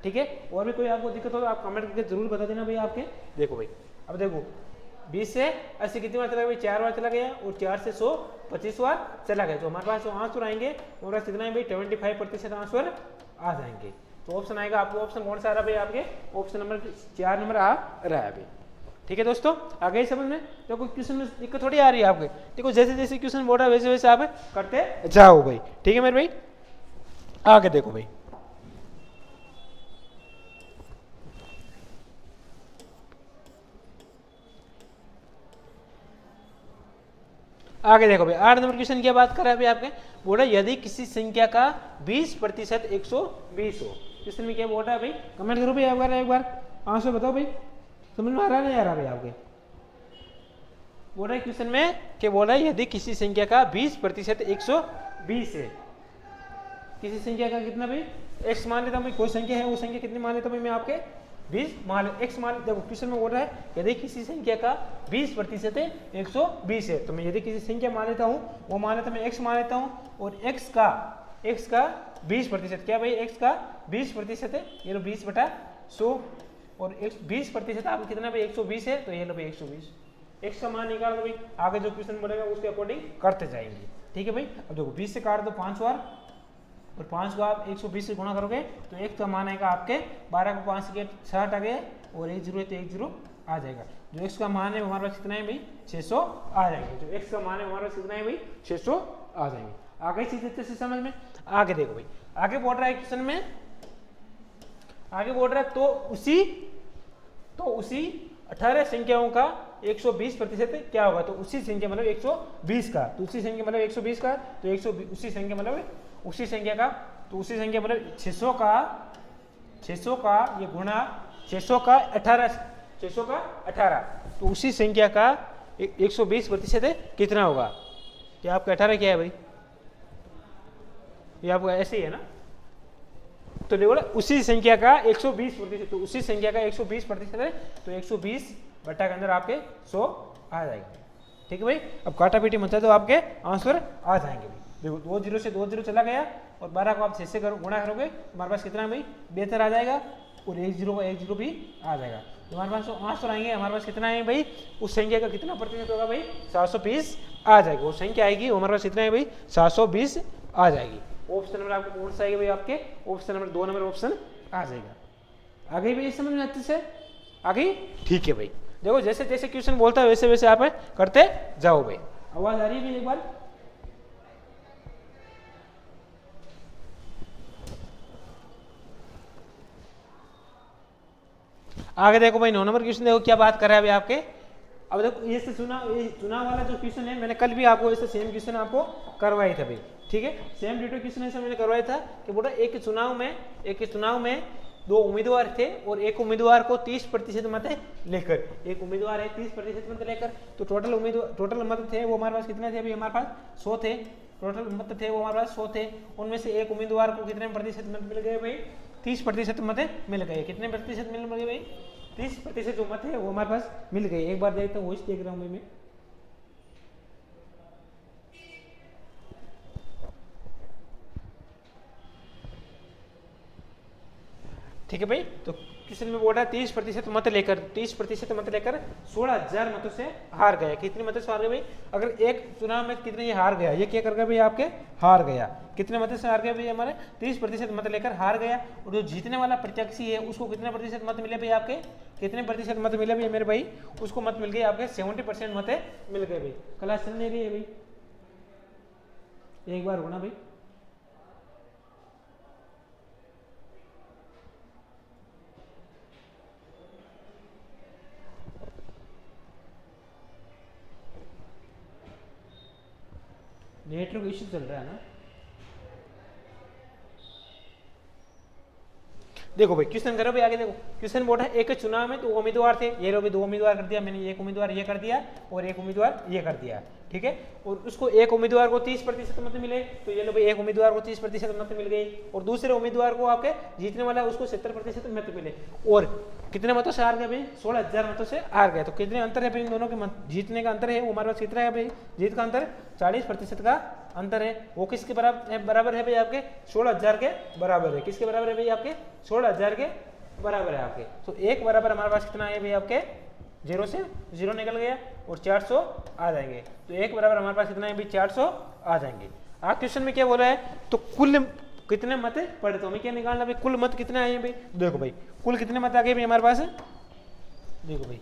ठीक है, और भी कोई आपको दिक्कत हो आप कमेंट करके जरूर बता देना भाई आपके। देखो भाई, अब देखो 20 से 80 कितनी बार चला गया, 4 बार चला गया और 4 से 100 25 बार चला गया। तो हमारे पास जो आंसर आएंगे हमारे पास कितना है भाई 25% आंसर आ जाएंगे। तो ऑप्शन आएगा आपको, ऑप्शन कौन सा आ रहा है भाई आपके, ऑप्शन नंबर 4 नंबर आ रहा है भाई। ठीक है दोस्तों, आ गई समझ में। तो कोई क्वेश्चन में दिक्कत थोड़ी आ रही है आपके। देखो जैसे जैसे क्वेश्चन बोल रहा है वैसे वैसे आप करते जाओ भाई। ठीक है मेरे भाई, आगे देखो भाई, आगे देखो भाई 8 नंबर क्वेश्चन की बात कर रहा है भाई आपके। बोल रहा है यदि किसी संख्या का 20% 120 हो। क्वेश्चन में क्या बोल रहा है भाई, कमेंट करो भाई एक बार आंसर बताओ भाई, समझ में आ रहा है नहीं आ रहा भाई आपके। बोल रहा है क्वेश्चन में क्या बोल रहा है, यदि किसी संख्या का 20% 120 है। किसी संख्या का कितना भाई x मान लेता हूँ भाई, कोई संख्या है वो संख्या कितनी मान लेता हूँ भाई मैं आपके 20 मान x मान। देखो क्वेश्चन में बोल रहा है यदि किसी संख्या का 20% 120 है। तो मैं यदि किसी संख्या मान लेता हूँ, वो मान लेता मैं x मान लेता हूँ और x का 20% क्या भाई, x का 20% है, ये लो 20/100 और 20% आपको कितना भाई 120 है, तो ये लो भाई 120। x का मान निकाल दो भाई, आगे जो क्वेश्चन बोलेगा उसके अकॉर्डिंग करते जाएंगे। ठीक है भाई, अब देखो 20 से काट दो 5 बार और 5 को आप 120 से गुणा करोगे तो x का मान आएगा आपके 12 को 5 से 60 आ गए और 1 0 है तो 1 0 आ जाएगा। जो x का मान है हमारे पास कितना है भाई 600 आ जाएंगे। जो x का मान है हमारे पास कितना है भाई 600 आ जाएंगे। आगे चीज अच्छे से समझ में। आगे देखो भाई, आगे बोल रहा है क्वेश्चन में, आगे बोल रहा है तो उसी 18 संख्याओं का 120% क्या होगा। तो उसी संख्या मतलब 120 का, तो उसी संख्या मतलब 120 का, तो उसी संख्या मतलब उसी संख्या का, तो उसी संख्या मतलब 600 का ये गुणा 600 का 18, तो उसी संख्या का 120% कितना होगा। क्या आपका 18 क्या है भाई, ये आपका ऐसे ही है ना। तो देखो उसी संख्या का 120%, तो उसी संख्या का 120% है, तो 120 बट्टा के अंदर आपके 100 आ जाएगा। ठीक है भाई, अब काटा पीटी मचा तो आपके आंसर आ जाएंगे भाई। देखो 2 0 से 2 0 चला गया और 12 को आप 6 से गुणा करोगे हमारे पास कितना भाई 72 आ जाएगा और 1 0 का 1 0 भी आ जाएगा। हमारे पास आंसर आएंगे, हमारे पास कितना है भाई, उस संख्या का कितना प्रतिशत होगा भाई, 720 आ जाएगी। वो संख्या आएगी हमारे पास कितना है भाई, 720 आ जाएगी। ऑप्शन नंबर आपको कौन सा आएगा भाई, आपके ऑप्शन नंबर 2 नंबर ऑप्शन आ जाएगा। आ गई भाई इस समझ में अच्छे से, आ गई, ठीक है भाई। देखो जैसे जैसे क्वेश्चन बोलता है वैसे वैसे आप करते जाओ भाई। आवाज आ रही है भाई एक बार? आगे देखो भाई 9 नंबर क्वेश्चन, देखो क्या बात कर रहा है भाई आपके। अब देखो ये चुनाव वाला जो क्वेश्चन है, मैंने कल भी आपको ऐसे सेम क्वेश्चन आपको करवाया था भाई, ठीक है। सेम डिटो क्वेश्चन ऐसा मैंने करवाया था कि बोला एक चुनाव में 2 उम्मीदवार थे और एक उम्मीदवार को 30% मत लेकर, एक उम्मीदवार है 30% मत लेकर, तो टोटल मत थे वो हमारे पास कितने थे अभी, हमारे पास 100 थे। टोटल मत थे वो हमारे पास 100 थे, उनमें से एक उम्मीदवार को कितने प्रतिशत मत मिल गए भाई, 30% मत मिल गए। कितने प्रतिशत मिल गए भाई, 30% जो मत है वो हमारे पास मिल गए। एक बार देखता हूँ, वॉइस देख रहा हूँ मैं। ठीक है भाई, तो क्वेश्चन में बोल रहा है 30% मत लेकर 16,000 मतों से हार गया। कितने मतों से हार गए भाई, अगर एक चुनाव में कितने ये हार गया, ये क्या कर गया भाई आपके, हार गया। कितने मतों से हार गया भाई, हमारे 30% मत लेकर हार गया। और जो जीतने वाला प्रत्याशी है उसको कितने प्रतिशत मत मिले भाई आपके, कितने प्रतिशत मत मिले भाई मेरे भाई, उसको मत मिल गए आपके 70% मत मिल गए भाई। क्लास चल नहीं रही है भाई, एक बार होना भाई। नेटवर्क इश्यू चल रहा है ना। देखो भाई क्वेश्चन करो भाई, आगे देखो क्वेश्चन बोल रहा है एक चुनाव में 2 उम्मीदवार थे, ये लोग 2 उम्मीदवार कर दिया मैंने, एक उम्मीदवार ये कर दिया और एक उम्मीदवार ये कर दिया, ठीक है। और उसको एक उम्मीदवार को 30% मत मिले, तो ये लो भाई एक उम्मीदवार को 30% मत मिल गई, और दूसरे उम्मीदवार को आपके जीतने वाला उसको 70% मत मिले। और कितने मतों से हार गए भाई, 16,000 मतों से हार गए। तो कितने अंतर है भाई इन दोनों के मत, जीतने का अंतर है वो हमारे पास कितना है भाई, जीत का अंतर 40% का अंतर है। वो किसके बराबर है भाई आपके, 16,000 के बराबर है। किसके बराबर है भाई आपके, 16,000 के बराबर है आपके। तो एक बराबर हमारे पास कितना है भाई आपके, 0 से 0 निकल गया और 400 आ जाएंगे। तो एक बराबर हमारे पास कितना है भाई, 400 आ जाएंगे। आप क्वेश्चन में क्या बोला है, तो कुल कितने मत पड़े, तो हमें क्या निकालना भाई, कुल मत कितने आए हैं भाई। देखो भाई कुल कितने मत आ गए भाई हमारे पास, देखो भाई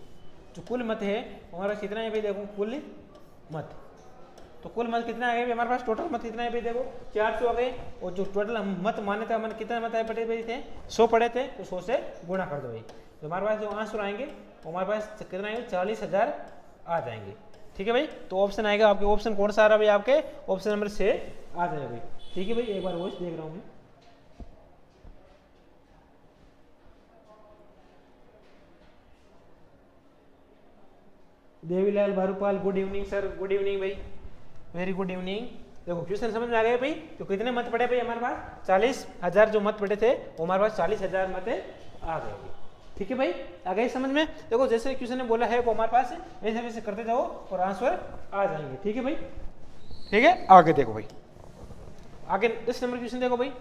जो कुल मत है हमारे पास कितना है भाई, देखो कुल मत, तो कुल मत कितना आ गए हमारे पास, टोटल मत कितना है भाई, देखो 400 आ गए। और जो टोटल मत माने थे हमने कितने मत आए पड़े भाई थे, 100 पड़े थे, तो 100 से गुणा कर दो भाई। तो हमारे पास जो आंसर आएंगे वो हमारे पास कितना आएंगे, 40,000 आ जाएंगे, ठीक है भाई। तो ऑप्शन आएगा आपके, ऑप्शन कौन सा आ रहा है भाई आपके, ऑप्शन नंबर 6 आ जाएगा भाई, ठीक है भाई। एक बार वॉइस देख रहा हूँ मैं। Devilal Bharupal, good evening sir, good evening भाई, वेरी गुड इवनिंग। देखो क्वेश्चन समझ में आ गया भाई, तो कितने मत पड़े भाई हमारे पास, 40,000 जो मत पड़े थे वो हमारे पास 40,000 मत आ गए, ठीक है भाई। आ गए समझ में। देखो जैसे क्वेश्चन ने बोला है वो हमारे पास वैसे वैसे करते जाओ और आंसर आ जाएंगे, ठीक है भाई, ठीक है। आगे देखो भाई, आगे 10 नंबर क्वेश्चन देखो भाई।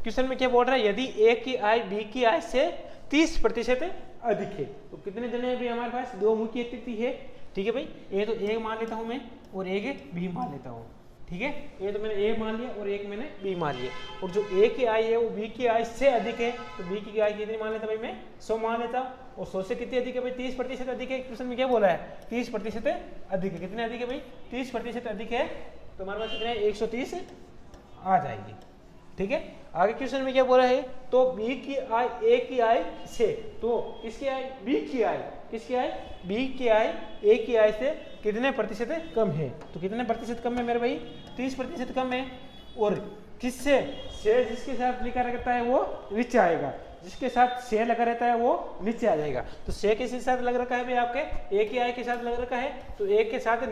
क्वेश्चन में क्या बोल रहा है, यदि ए की आय बी की आय से 30% अधिक है, तो कितने जने भी हमारे पास, 2 मुख्य स्थिति है, ठीक है भाई। ये तो ए मान लेता हूं मैं और एक बी मान लेता हूं, ठीक है। ये तो मैंने ए मान लिया और एक मैंने बी मान लिया। और जो ए की आय है वो बी की आय से अधिक है, तो बी की आय कितनी मान लेता भाई, मैं 100 मान लेता। और 100 से कितनी अधिक है भाई, 30% अधिक है। क्वेश्चन में क्या बोला है, 30% अधिक है। कितने अधिक है भाई, 30% अधिक है, तो हमारे पास कितने है, 130 आ जाएगी, ठीक है। आगे क्वेश्चन में क्या बोला है, तो बी की आय ए की आय से, तो किसकी आय, बी की आय, किसकी आय, बी की आय ए की आय से कितने प्रतिशत कम है। तो कितने प्रतिशत कम है मेरे भाई, 30% कम है। और किससे, से जिसके साथ लिखा रहता है वो नीचे आएगा, जिसके साथ से लगा रहता है वो नीचे आ जाएगा। तो से किसके साथ लग रखा है भाई आपके, ए की आय के साथ लग रखा है, तो ए के साथ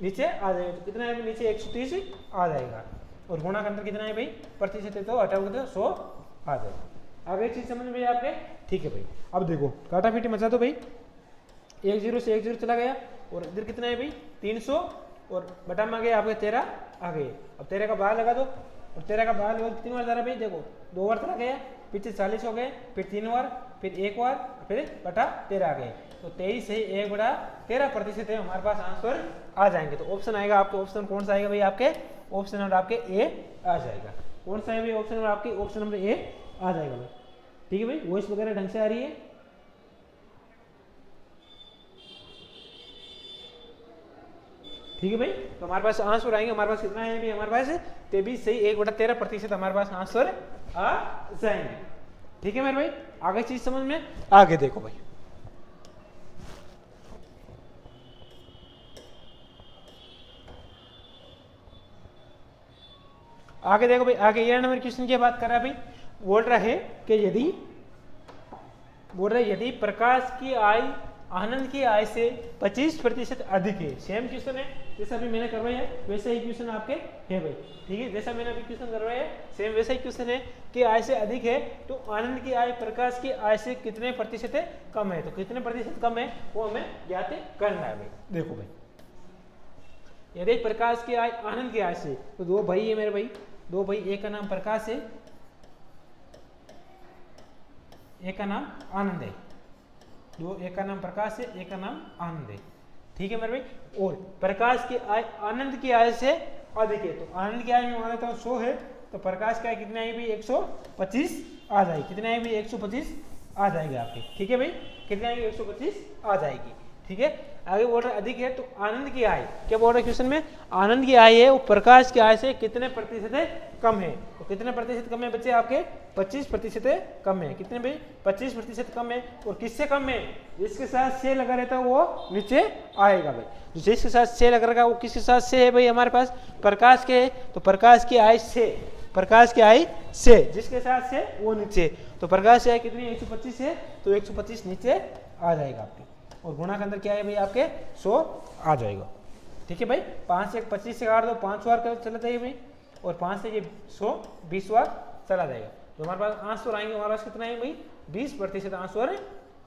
नीचे आ जाएगा। तो कितना है नीचे, 130 आ जाएगा। और गुणा का अंतर कितना है भाई, प्रतिशत है, तो हटाओगे तो 100 आ जाएगा। आगे चीज समझ में आपके, ठीक है भाई। अब देखो काटापीटी मचा दो भाई, 1 0 से 1 0 चला गया, और इधर कितना है भाई, 300 और बटा में आ गए आपके 13 आ गए। अब 13 का बाहर लगा दो और 13 का बाहर लगा कितनी बार जा रहा भाई, देखो 2 बार चला गया, पीछे 40 हो गए, फिर 3 बार, फिर 1 बार, फिर बटा 13 आ गए। तो 23 से 1/13% है हमारे पास आंसर आ जाएंगे। तो ऑप्शन आएगा आपके, ऑप्शन कौन सा आएगा भाई आपके, ऑप्शन नंबर आपके ए आ जाएगा। कौन सा है भाई ऑप्शन नंबर आपके, ऑप्शन नंबर ए आ जाएगा भाई। ठीक है भाई, वॉइस वगैरह ढंग से आ रही है। ठीक है भाई, तो हमारे पास आंसर आएंगे, हमारे पास कितना है भाई, हमारे पास 23 से 1/13% हमारे पास आंसर आ जाएंगे। ठीक है मेरे भाई, आगे चीज समझ में, आगे देखो भाई। आगे देखो भाई, आगे ये नंबर क्वेश्चन की बात कर रहा है भाई, बोल रहा है कि यदि प्रकाश की आय आनंद की आय से 25% अधिक है। सेम क्वेश्चन है जैसा अभी मैंने करवाया है, वैसा ही क्वेश्चन आपके है भाई। ठीक है, जैसा मैंने अभी क्वेश्चन करवाया है सेम वैसा ही क्वेश्चन है कि आय से अधिक है तो आनंद की आय प्रकाश की आय से कितने प्रतिशत कम है। तो कितने प्रतिशत कम है वो हमें ज्ञात करना है भाई। देखो भाई, यदि प्रकाश की आय आनंद की आय से, तो 2 भाई है मेरे भाई, 2 भाई, एक का नाम प्रकाश है, एक का नाम आनंद है। एक का नाम प्रकाश है, एक का नाम आनंद है। ठीक है मेरे भाई, और प्रकाश की आय आनंद की आय से अधिक है। तो आनंद की आय में मान लेता हूँ 100 है, तो प्रकाश की आय कितनी आएगी भाई, 125 आ जाएगी। कितनी आएगी भाई, 125 आ जाएगी आपकी। ठीक है भाई, कितनी आएगी, 125 आ जाएगी। ठीक है, आगे बोल रहा अधिक है तो आनंद की आय, क्या बोल रहा है क्वेश्चन में, आनंद की आय है वो प्रकाश की आय से कितने प्रतिशत कम है। तो कितने प्रतिशत कम है बच्चे आपके, 25% कम है। कितने भाई, 25% कम है। और किससे कम है, जिसके साथ से लगा रहता है वो नीचे आएगा भाई। तो जिसके साथ से लगा रहेगा वो किसके साथ से है भाई, हमारे पास प्रकाश के है, तो प्रकाश की आय से, प्रकाश की आय से जिसके साथ से वो नीचे, तो प्रकाश की आय कितनी 125 है, तो 125 नीचे आ जाएगा आपके। और गुणा के अंदर क्या है भाई आपके 100 आ जाएगा। ठीक है भाई, 5 से 25 से काट दो, 5 बार चला जाएगा भाई, और 5 से ये 100 20 बार चला जाएगा। तो हमारे पास आंसर आएंगे, हमारे पास कितना है भाई, 20% आंसर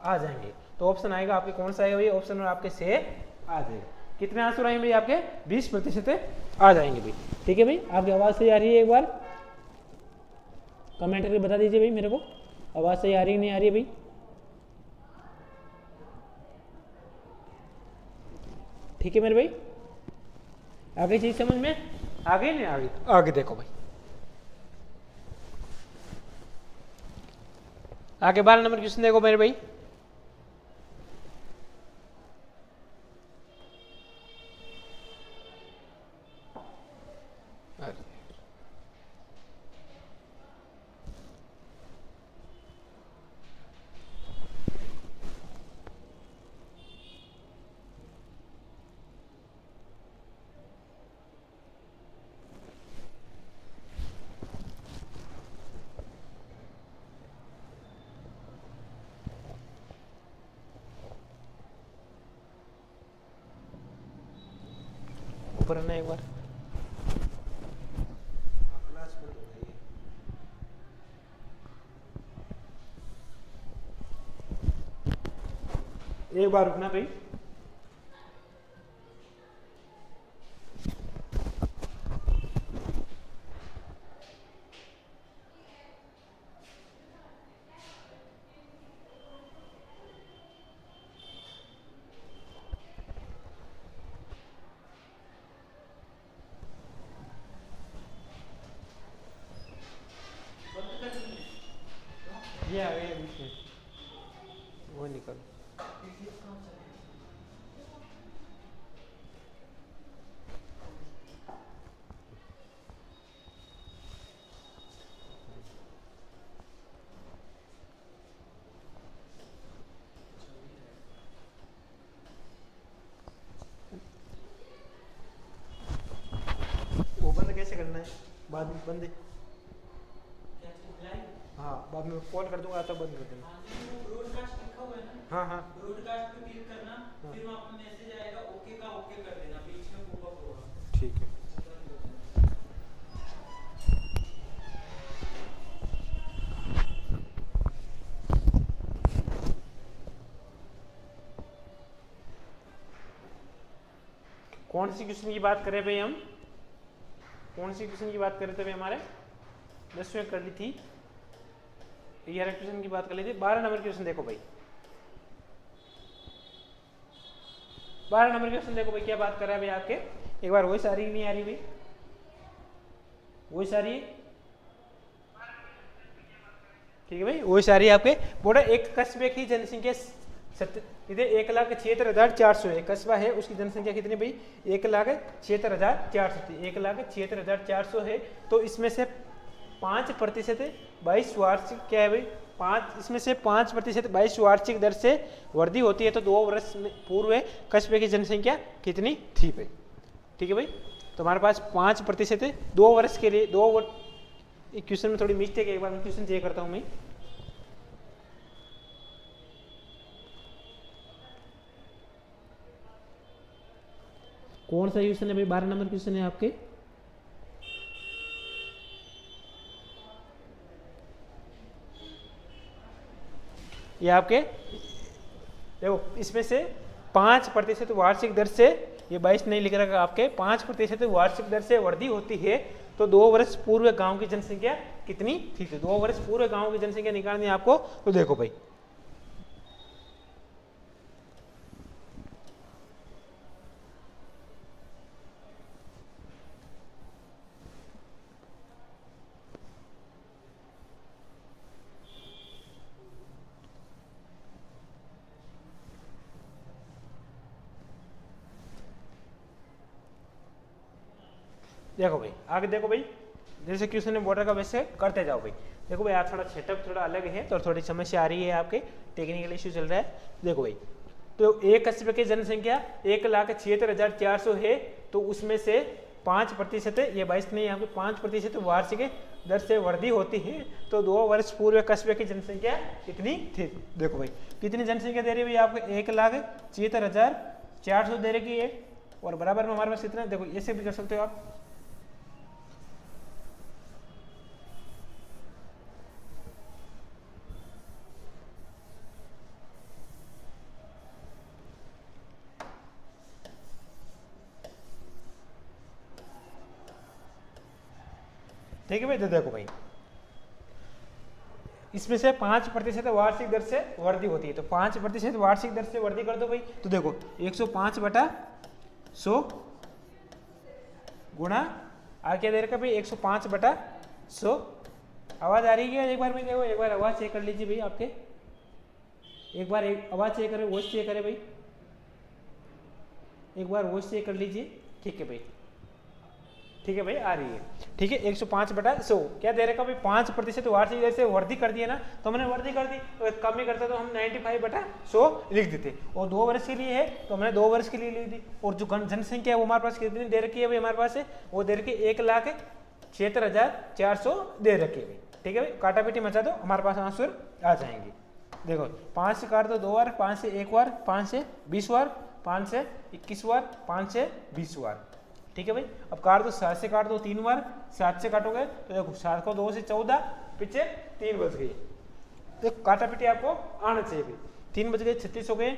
आ जाएंगे। तो ऑप्शन आएगा आपके कौन सा आएगा भाई, ऑप्शन में आपके से आ जाएगा। कितने आंसर आएंगे भाई आपके, 20% आ जाएंगे भाई। ठीक है भाई, आपकी आवाज़ सही आ रही है, एक बार कमेंट करके बता दीजिए भाई मेरे को, आवाज़ सही आ रही है नहीं आ रही है भाई। ठीक है मेरे भाई, आगे चीज समझ में, आगे नहीं आगे, आगे देखो भाई, आगे 12 नंबर क्वेश्चन देखो मेरे भाई। ऊपर आना एक बार, एक बार रुकना भाई। ये आ गया बीच में, वो निकल। वो बंद कैसे करना है, बाद में बंद, हाँ बाद में कॉल कर दूंगा तब बंद कर देना। ब्रॉडकास्ट लिखा हुआ है ना, हाँ हाँ, ब्रॉडकास्ट पे क्लिक करना, फिर वहाँ पे मैसेज आएगा ओके का ओके कर देना, बीच में पॉपअप होगा। ठीक है। कौन सी क्वेश्चन की बात करें भाई हम, कौन सी क्वेश्चन की बात कर रहे थे भाई हमारे 10वें कर ली थी, 11 क्वेश्चन की बात कर ली थी। 12 नंबर क्वेश्चन देखो भाई, 12 नंबर क्वेश्चन देखो भाई क्या बात कर रहा है भाई आपके, एक बार वॉइस आ रही नहीं आ रही भाई, वॉइस आ रही है, ठीक है भाई वॉइस आ रही है आपके। बोला एक कस्बे की जनसंख्या इधर 1,76,400 है, कस्बा है उसकी जनसंख्या कितनी भाई 1,76,400 थी, 1,76,400 है। तो इसमें से 5% 22 वार्षिक क्या है भाई 5, इसमें से 5% 22 वार्षिक दर से वृद्धि होती है, तो 2 वर्ष में पूर्व कस्बे की जनसंख्या कितनी थी भाई, ठीक है भाई। तो हमारे पास 5% 2 वर्ष के लिए, क्वेश्चन में थोड़ी मिस्टेक है, एक बार मैं क्वेश्चन चेक करता हूँ मैं। कौन सा क्वेश्चन है भाई 12 नंबर क्वेश्चन है आपके, ये आपके देखो इसमें से 5% वार्षिक दर से, ये 22 नहीं लिख रखा आपके, 5% वार्षिक दर से वृद्धि होती है, तो 2 वर्ष पूर्व गांव की जनसंख्या कितनी थी, तो 2 वर्ष पूर्व गांव की जनसंख्या निकालनी है आपको। तो देखो भाई देखो भाई आगे देखो भाई, जैसे क्वेश्चन ने बॉर्डर का वैसे करते जाओ भाई। देखो भाई आप थोड़ा सेटअप थोड़ा अलग है, तो थोड़ी समस्या आ रही है आपके, टेक्निकल इश्यू चल रहा है। देखो भाई तो एक कस्बे की जनसंख्या 1,76,400 है, तो उसमें से 5%, ये 22 नहीं यहाँ पे 5% वार्षिक दर से वृद्धि होती है, तो 2 वर्ष पूर्व कस्बे की जनसंख्या कितनी थी। देखो भाई कितनी जनसंख्या दे रही है भाई आपको 1,76,400 दे रखी है, और बराबर में हमारे पास कितना, देखो ऐसे भी कर सकते हो आप, ठीक है भाई। तो देखो भाई इसमें से 5% वार्षिक दर से वृद्धि होती है, तो 5% वार्षिक दर से वृद्धि कर दो भाई। तो देखो 105/100 गुणा क्या दे रखा भाई 105/100। आवाज आ रही है एक बार में, देखो एक बार आवाज चेक कर लीजिए भाई आपके, एक बार आवाज चेक करें, वॉइस चेक करें भाई, एक बार वॉइस चेक कर लीजिए, ठीक है भाई, ठीक है भाई आ रही है, ठीक है। 105/100 क्या दे रखा भाई 5% वार्षिक दर से वृद्धि कर दिया ना, तो हमने वृद्धि कर दी, तो कमी करता तो हम 95/100 लिख देते, और 2 वर्ष के लिए है तो हमने 2 वर्ष के लिए लिख दी। और जो जनसंख्या है वो हमारे पास कितनी दे रखी है भाई, हमारे पास है वो दे रखी 1,76,400 दे रखी है भाई, ठीक है भाई। काटा पीटी मचा दो, हमारे पास आंसर आ जाएंगे। देखो 5 से काट दो 2 बार, 5 से 1 बार, 5 से 20 बार, 5 से 21 बार, 5 से 20 बार, ठीक है भाई। अब काट दो 7 से काट दो 3 बार, 7 से काटोगे तो देखो 7 को 2 से 14, पीछे 3 बच गई, देखो काटा पीटी आपको आना चाहिए भाई। 3 बच गए 36 हो गए,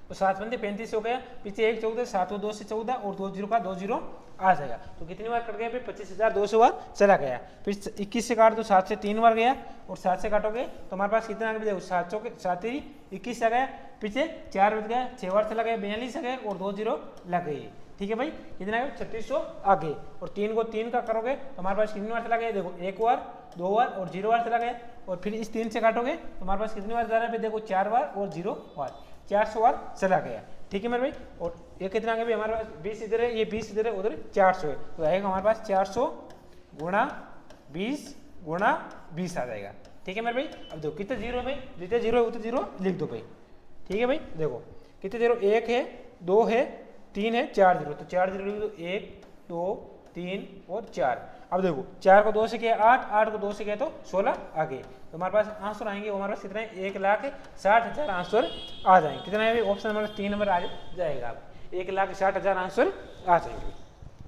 और 7 पंजे 35 हो गया, पीछे 1 14, 7 को 2 से 14, और 2 0 का 2 0 आ जाएगा। तो कितनी बार कट गया भाई 25,200 बार चला गया। फिर 21 से काट दो 7 से 3 बार गया, और 7 से काटोगे तो हमारे पास कितना आ गया, 7 ही 21 आ गया, पीछे 4 बच गया, 6 बार चला गया 42 आ गया, और 2 0 लग गई, ठीक है भाई। कितना है 3600 आ गए, और 3 को 3 का करोगे तो हमारे पास कितनी बार चला गया, देखो 1 बार, 2 बार और 0 बार चला गया, और फिर इस 3 से काटोगे तो हमारे पास कितनी बार जा रहा है, देखो 4 बार और 0 बार, 400 बार चला गया, ठीक है मेरे भाई। और ये कितना आ गया हमारे पास 20 इधर है, ये 20 इधर है, उधर 400 है, तो आएगा हमारे पास 400 गुणा 20 गुणा 20 आ जाएगा, ठीक है मेरे भाई। अब देखो कितने 0 है भाई, जितने 0 है उतने 0 लिख दो भाई, ठीक है भाई। देखो कितने 0, 1 है, 2 है, 3 है, 4 0, तो 4 0 लिख दो, 1 2 3 और 4। अब देखो 4 को 2 से किया 8, 8 को 2 से किया तो 16 आ गए, तो हमारे पास आंसर आएंगे वो हमारे पास कितना है 1,60,000 आंसर आ जाएंगे। कितना है भाई, ऑप्शन नंबर 3 नंबर आ जाएगा, 1,60,000 आंसर आ जाएंगे।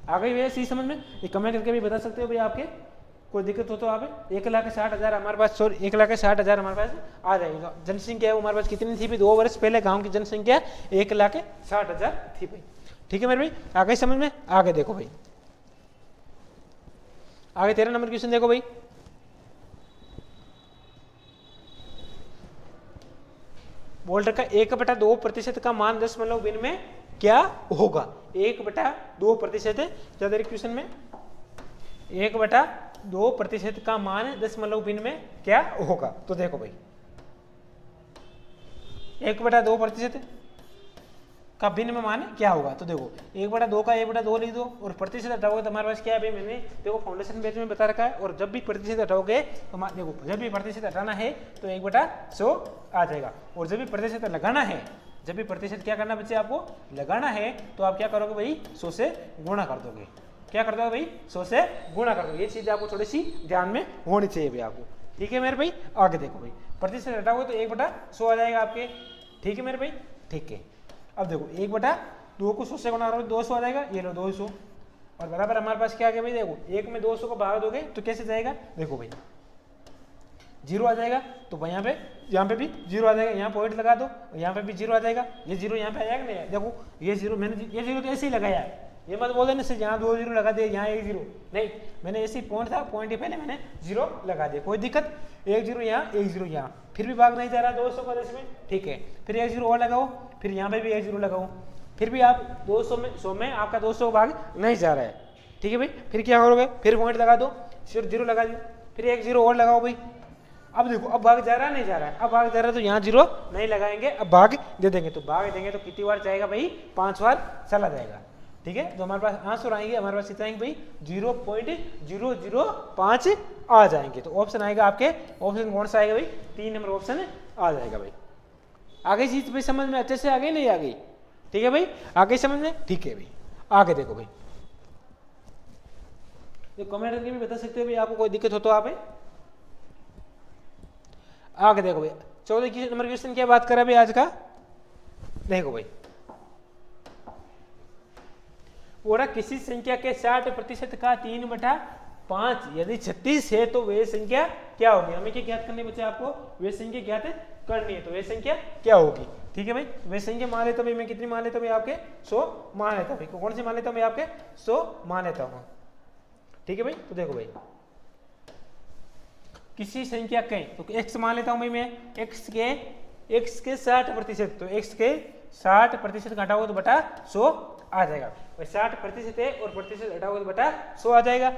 आ गई भैया सी समझ में, ये कमेंट करके भी बता सकते हो भैया, आपके कोई दिक्कत हो तो आप 1,60,000 हमारे पास, सॉरी 1,60,000 हमारे पास आ जाएगा। जनसंख्या है वो हमारे पास कितनी थी भाई, 2 वर्ष पहले गांव की जनसंख्या 1,60,000 थी भाई। ठीक है मेरे भाई, आगे समझ में? आगे देखो भाई, आगे 13 नंबर क्वेश्चन देखो भाई। बोल रखा 1/2% का मान 10 बिन में क्या होगा? 1/2%, क्या दे रहे क्वेश्चन में? 1/2% का मान 10 बिन में क्या होगा? तो देखो भाई 1/2% का भिन्न में मान क्या होगा? तो देखो 1/2 का 1/2 लिख दो और प्रतिशत हटाओगे तो हमारे पास क्या है भाई, मैंने देखो फाउंडेशन पेज में बता रखा है। और जब भी प्रतिशत हटाओगे तो देखो जब भी प्रतिशत हटाना है तो 1/100 आ जाएगा, और जब भी प्रतिशत लगाना है, जब भी प्रतिशत क्या करना बच्चे आपको लगाना है, तो आप क्या करोगे भाई, 100 से गुणा कर दोगे। क्या कर दोगे भाई, 100 से गुणा कर दोगे। ये चीज आपको थोड़ी सी ध्यान में होनी चाहिए भाई आपको। ठीक है मेरे भाई, आगे देखो भाई, प्रतिशत हटाओगे तो 1/100 आ जाएगा आपके। ठीक है मेरे भाई, ठीक है। अब देखो 1/2 को 100 से गुणा करोगे 200 आ जाएगा, ये लो 200, और बराबर हमारे पास क्या आ गया भाई, देखो 1 में 200 को भाग दोगे तो कैसे जाएगा, देखो भाई 0 आ जाएगा, तो यहाँ पे भी 0 आ जाएगा, यहाँ पॉइंट लगा दो, यहाँ पे भी 0 आ जाएगा, ये 0 यहाँ पे आएगा नहीं? देखो ये 0 मैंने ये 0 तो ऐसे ही लगाया है, ये मत बोल देना सिर्फ यहाँ 2 0 लगा दिया, यहाँ 1 0 नहीं, मैंने ऐसे पॉइंट था, पॉइंट के पहले मैंने 0 लगा दिया, कोई दिक्कत? 1 0 यहाँ 1 0 यहाँ, फिर भी भाग नहीं जा रहा 200 का 10 में, ठीक है। फिर 1 0 और लगाओ, फिर यहाँ पे भी 1 0 लगाओ, फिर भी आप 200 में 100 में आपका 200 भाग नहीं जा रहा है। ठीक है भाई, फिर क्या करोगे, फिर पॉइंट लगा दो, फिर 0 लगा दो, फिर 1 0 और लगाओ भाई। अब देखो अब भाग जा रहा है नहीं जा रहा है, अब भाग जा रहा है तो यहाँ 0 नहीं लगाएंगे, अब भाग दे देंगे, तो भाग देंगे तो कितनी बार जाएगा भाई, 5 बार चला जाएगा। ठीक है, तो हमारे पास आंसर आएंगे, हमारे पास कितना आएंगे भाई, 0.005 आ जाएंगे। तो ऑप्शन आएगा आपके, ऑप्शन कौन सा आएगा भाई, 3 नंबर ऑप्शन आ जाएगा भाई। आगे चीज भाई समझ में अच्छे से आ गई नहीं आ गई? ठीक है भाई, आगे समझ में? ठीक है भाई, आगे देखो भाई, तो कमेंट करके भी बता सकते हो भाई आपको कोई दिक्कत हो तो आप। आगे देखो भाई 14 नंबर क्वेश्चन क्या बात करा भाई आज का, देखो भाई बोला किसी संख्या के 60% का 3/5 यदि 36 है तो वे संख्या क्या होगी? हमें क्या ज्ञात करनी है बच्चे आपको, वे संख्या ज्ञात करनी है, तो वे संख्या क्या होगी? ठीक है भाई, वे संख्या मान लेता हूँ मैं, कितनी मान लेता हूँ आपके, 100 मान लेता हूँ। कौन सी मान लेता हूँ मैं आपके, 100 मान लेता हूँ। ठीक है भाई, तो देखो भाई किसी संख्या के, तो x मान लेता हूं भाई मैं, x के 60%, तो x के 60% घटाओगे तो बटा 100 आ जाएगा। 60% है और प्रतिशत घटाओगे तो बटा 100 आ जाएगा।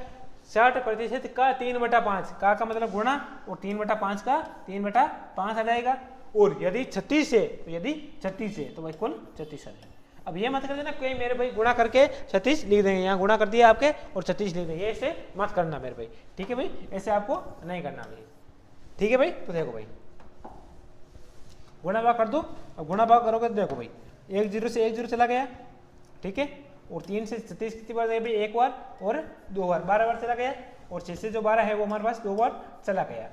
60% का 3/5 का मतलब गुणा, और 3/5 का 3/5 आ जाएगा। और यदि 36 है तो यदि 36 है तो भाई कुल 36 आ जाएगा। अब ये मत कर देना कोई मेरे भाई गुणा करके 36 लिख देंगे, यहाँ गुणा कर दिया आपके और 36 लिख देंगे, ऐसे मत करना मेरे भाई। ठीक है भाई, ऐसे आपको नहीं करना भाई। ठीक है भाई, तो देखो भाई गुणा भाग कर दो, अब गुणा भाग करोगे तो देखो भाई 1 0 से 1 0 चला गया, ठीक है। और 3 से 36 कितनी बार गया भाई, 1 बार और 2 बार, 12 बार चला गया। और 6 से जो 12 है वो हमारे पास 2 बार चला गया,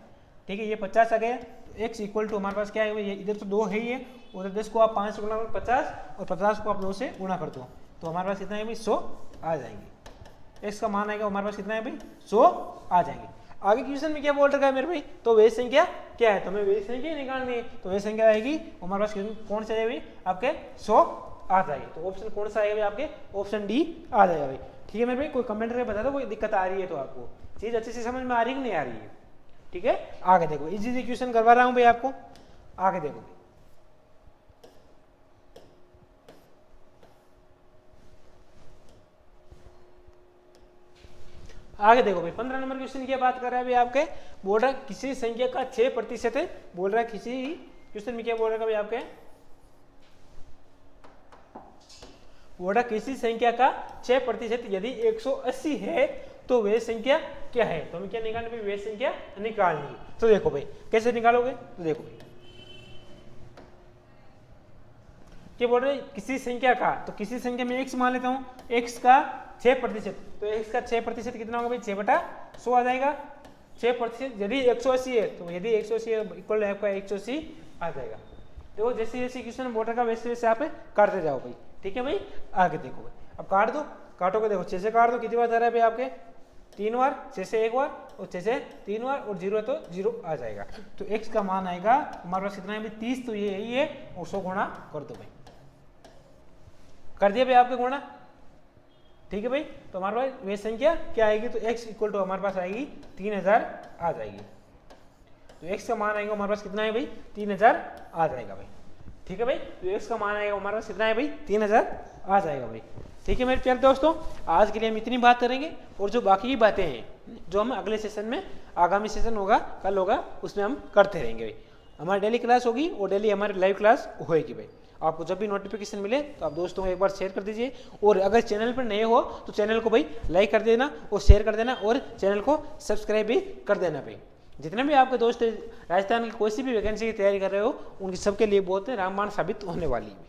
ठीक है। ये 50 आ गया, तो x इक्वल टू हमारे पास क्या है, इधर तो 2 है ही है, उधर 10 को आप 5 से गुणा करो 50, और 50 को आप 2 से गुणा कर दो, तो हमारे पास कितना है भाई 100 आ जाएंगे। x का मान आएगा हमारे पास कितना है भाई 100 आ जाएंगे। आगे क्वेश्चन में क्या बोल रखा है मेरे भाई, तो वे संख्या क्या है, तो हमें वे संख्या निकालनी है, तो वे संख्या आएगी हमारे पास कौन सा है भाई आपके 100 आ जाएगी। तो ऑप्शन कौन सा आएगा भाई आपके, ऑप्शन डी आ जाएगा भाई। ठीक है मेरे भाई, कोई कमेंट करके बता दो कोई दिक्कत आ रही है तो आपको चीज अच्छे से समझ में आ रही है कि नहीं आ रही है। ठीक है, आगे देखो इजी क्वेश्चन करवा रहा हूं भाई आपको, आगे देखो भाई। आगे देखो भाई 15 नंबर क्वेश्चन की बात कर रहा है भाई आपके, बोल रहा है किसी संख्या का 6% है, बोल रहा है किसी क्वेश्चन में क्या बोल रहा है भाई आपके, बोल रहा किसी संख्या का 6% यदि 180 है तो वे संख्या क्या है। तो हमें क्या निकालनी भाई, वे संख्या निकालनी है। तो देखो भाई कैसे निकालोगे, तो देखो भाई क्या बोल रहे किसी संख्या का, तो किसी संख्या में x मान लेता हूं, x का 6%, तो x का 6% कितना होगा भाई 6/100 आ जाएगा। 6% यदि 180 है तो यदि 180 इक्वल आपका 180 आ जाएगा। देखो जैसे जैसे क्वेश्चन बोल रखा वैसे वैसे आप काटते जाओ भाई। ठीक है भाई, आगे देखो भाई, अब काट दो, काटोगे देखो 6 से काट दो, कितनी बार जा रहा है भाई आपके 3 बार, 6 से 1 बार और 6 से 3 बार, और 0 है तो 0 आ जाएगा। तो x का मान आएगा हमारे पास कितना है भाई 30, तो ये यही है, और 100 गुणा कर दो भाई। कर दिया भाई आपके गुणा, ठीक है भाई। तो हमारे पास वे संख्या क्या आएगी, तो x इक्वल टू हमारे पास आएगी 3000 आ जाएगी। तो x का मान आएगा हमारे पास कितना है भाई, 3000 आ जाएगा भाई, ठीक है भाई। तो x का मान आएगा हमारे पास कितना है भाई, 3000 आ जाएगा भाई, ठीक है मेरे प्यारे दोस्तों। आज के लिए हम इतनी बात करेंगे, और जो बाकी की बातें हैं जो हम अगले सेशन में, आगामी सेशन होगा, कल होगा, उसमें हम करते रहेंगे भाई। हमारी डेली क्लास होगी और डेली हमारी लाइव क्लास होएगी भाई। आपको जब भी नोटिफिकेशन मिले तो आप दोस्तों को एक बार शेयर कर दीजिए, और अगर चैनल पर नए हो तो चैनल को भाई लाइक कर देना और शेयर कर देना, और चैनल को सब्सक्राइब भी कर देना भाई। जितने भी आपके दोस्त राजस्थान की कोई सी भी वैकेंसी की तैयारी कर रहे हो, उनकी सबके लिए बहुत रामबाण साबित होने वाली है।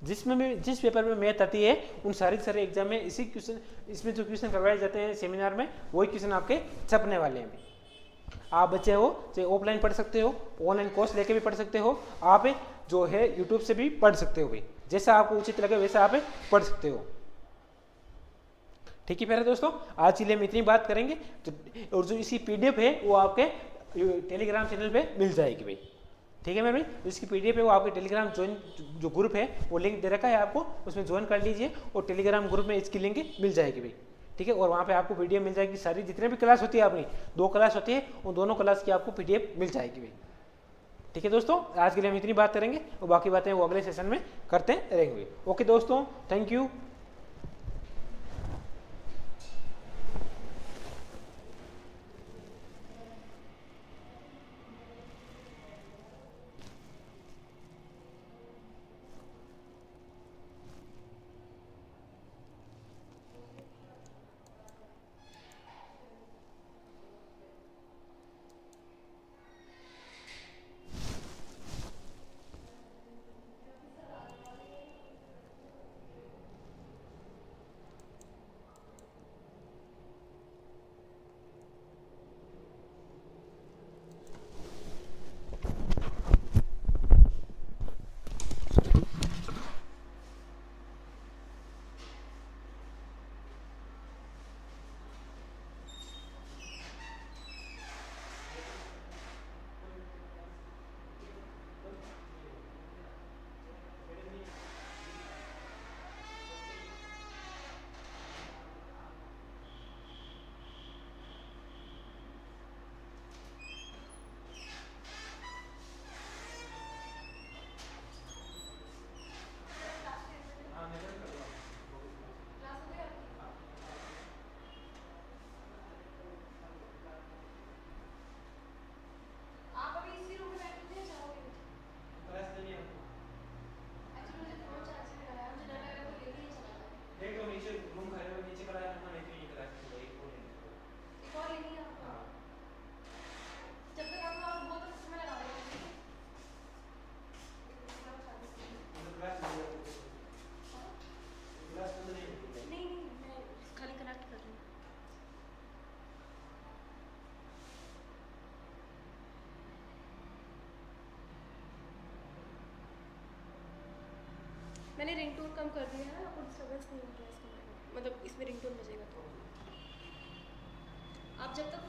जिसमें भी, जिस पेपर में मैथ आती है, उन सारे एग्जाम में इसी क्वेश्चन, इसमें जो क्वेश्चन करवाए जाते हैं सेमिनार में, वही क्वेश्चन आपके छपने वाले हैं। आप बच्चे हो चाहे ऑफलाइन पढ़ सकते हो, ऑनलाइन कोर्स लेके भी पढ़ सकते हो, आप जो है यूट्यूब से भी पढ़ सकते हो भाई, जैसा आपको उचित लगे वैसा आप पढ़ सकते हो, ठीक है प्यारे दोस्तों। आज के लिए हम इतनी बात करेंगे, तो और जो इसकी पीडीएफ है वो आपके टेलीग्राम चैनल पे मिल जाएगी भाई, ठीक है मेरे भाई। इसकी पीडीएफ है वो आपके टेलीग्राम ज्वाइन, जो ग्रुप है वो लिंक दे रखा है आपको, उसमें ज्वाइन कर लीजिए, और टेलीग्राम ग्रुप में इसकी लिंक मिल जाएगी भाई, ठीक है। और वहाँ पे आपको पीडीएफ मिल जाएगी सारी, जितने भी क्लास होती है अपनी 2 क्लास होती है, उन दोनों क्लास की आपको पीडीएफ मिल जाएगी भाई, ठीक है दोस्तों। आज के लिए हम इतनी बात करेंगे, और बाकी बातें वो अगले सेशन में करते रहेंगे। ओके दोस्तों, थैंक यू। मैंने रिंगटोन कम कर दिया है, आपको डिस्टर्बेंस नहीं हो रहा है इसके बारे में, मतलब इसमें रिंगटोन बजेगा तो आप जब तक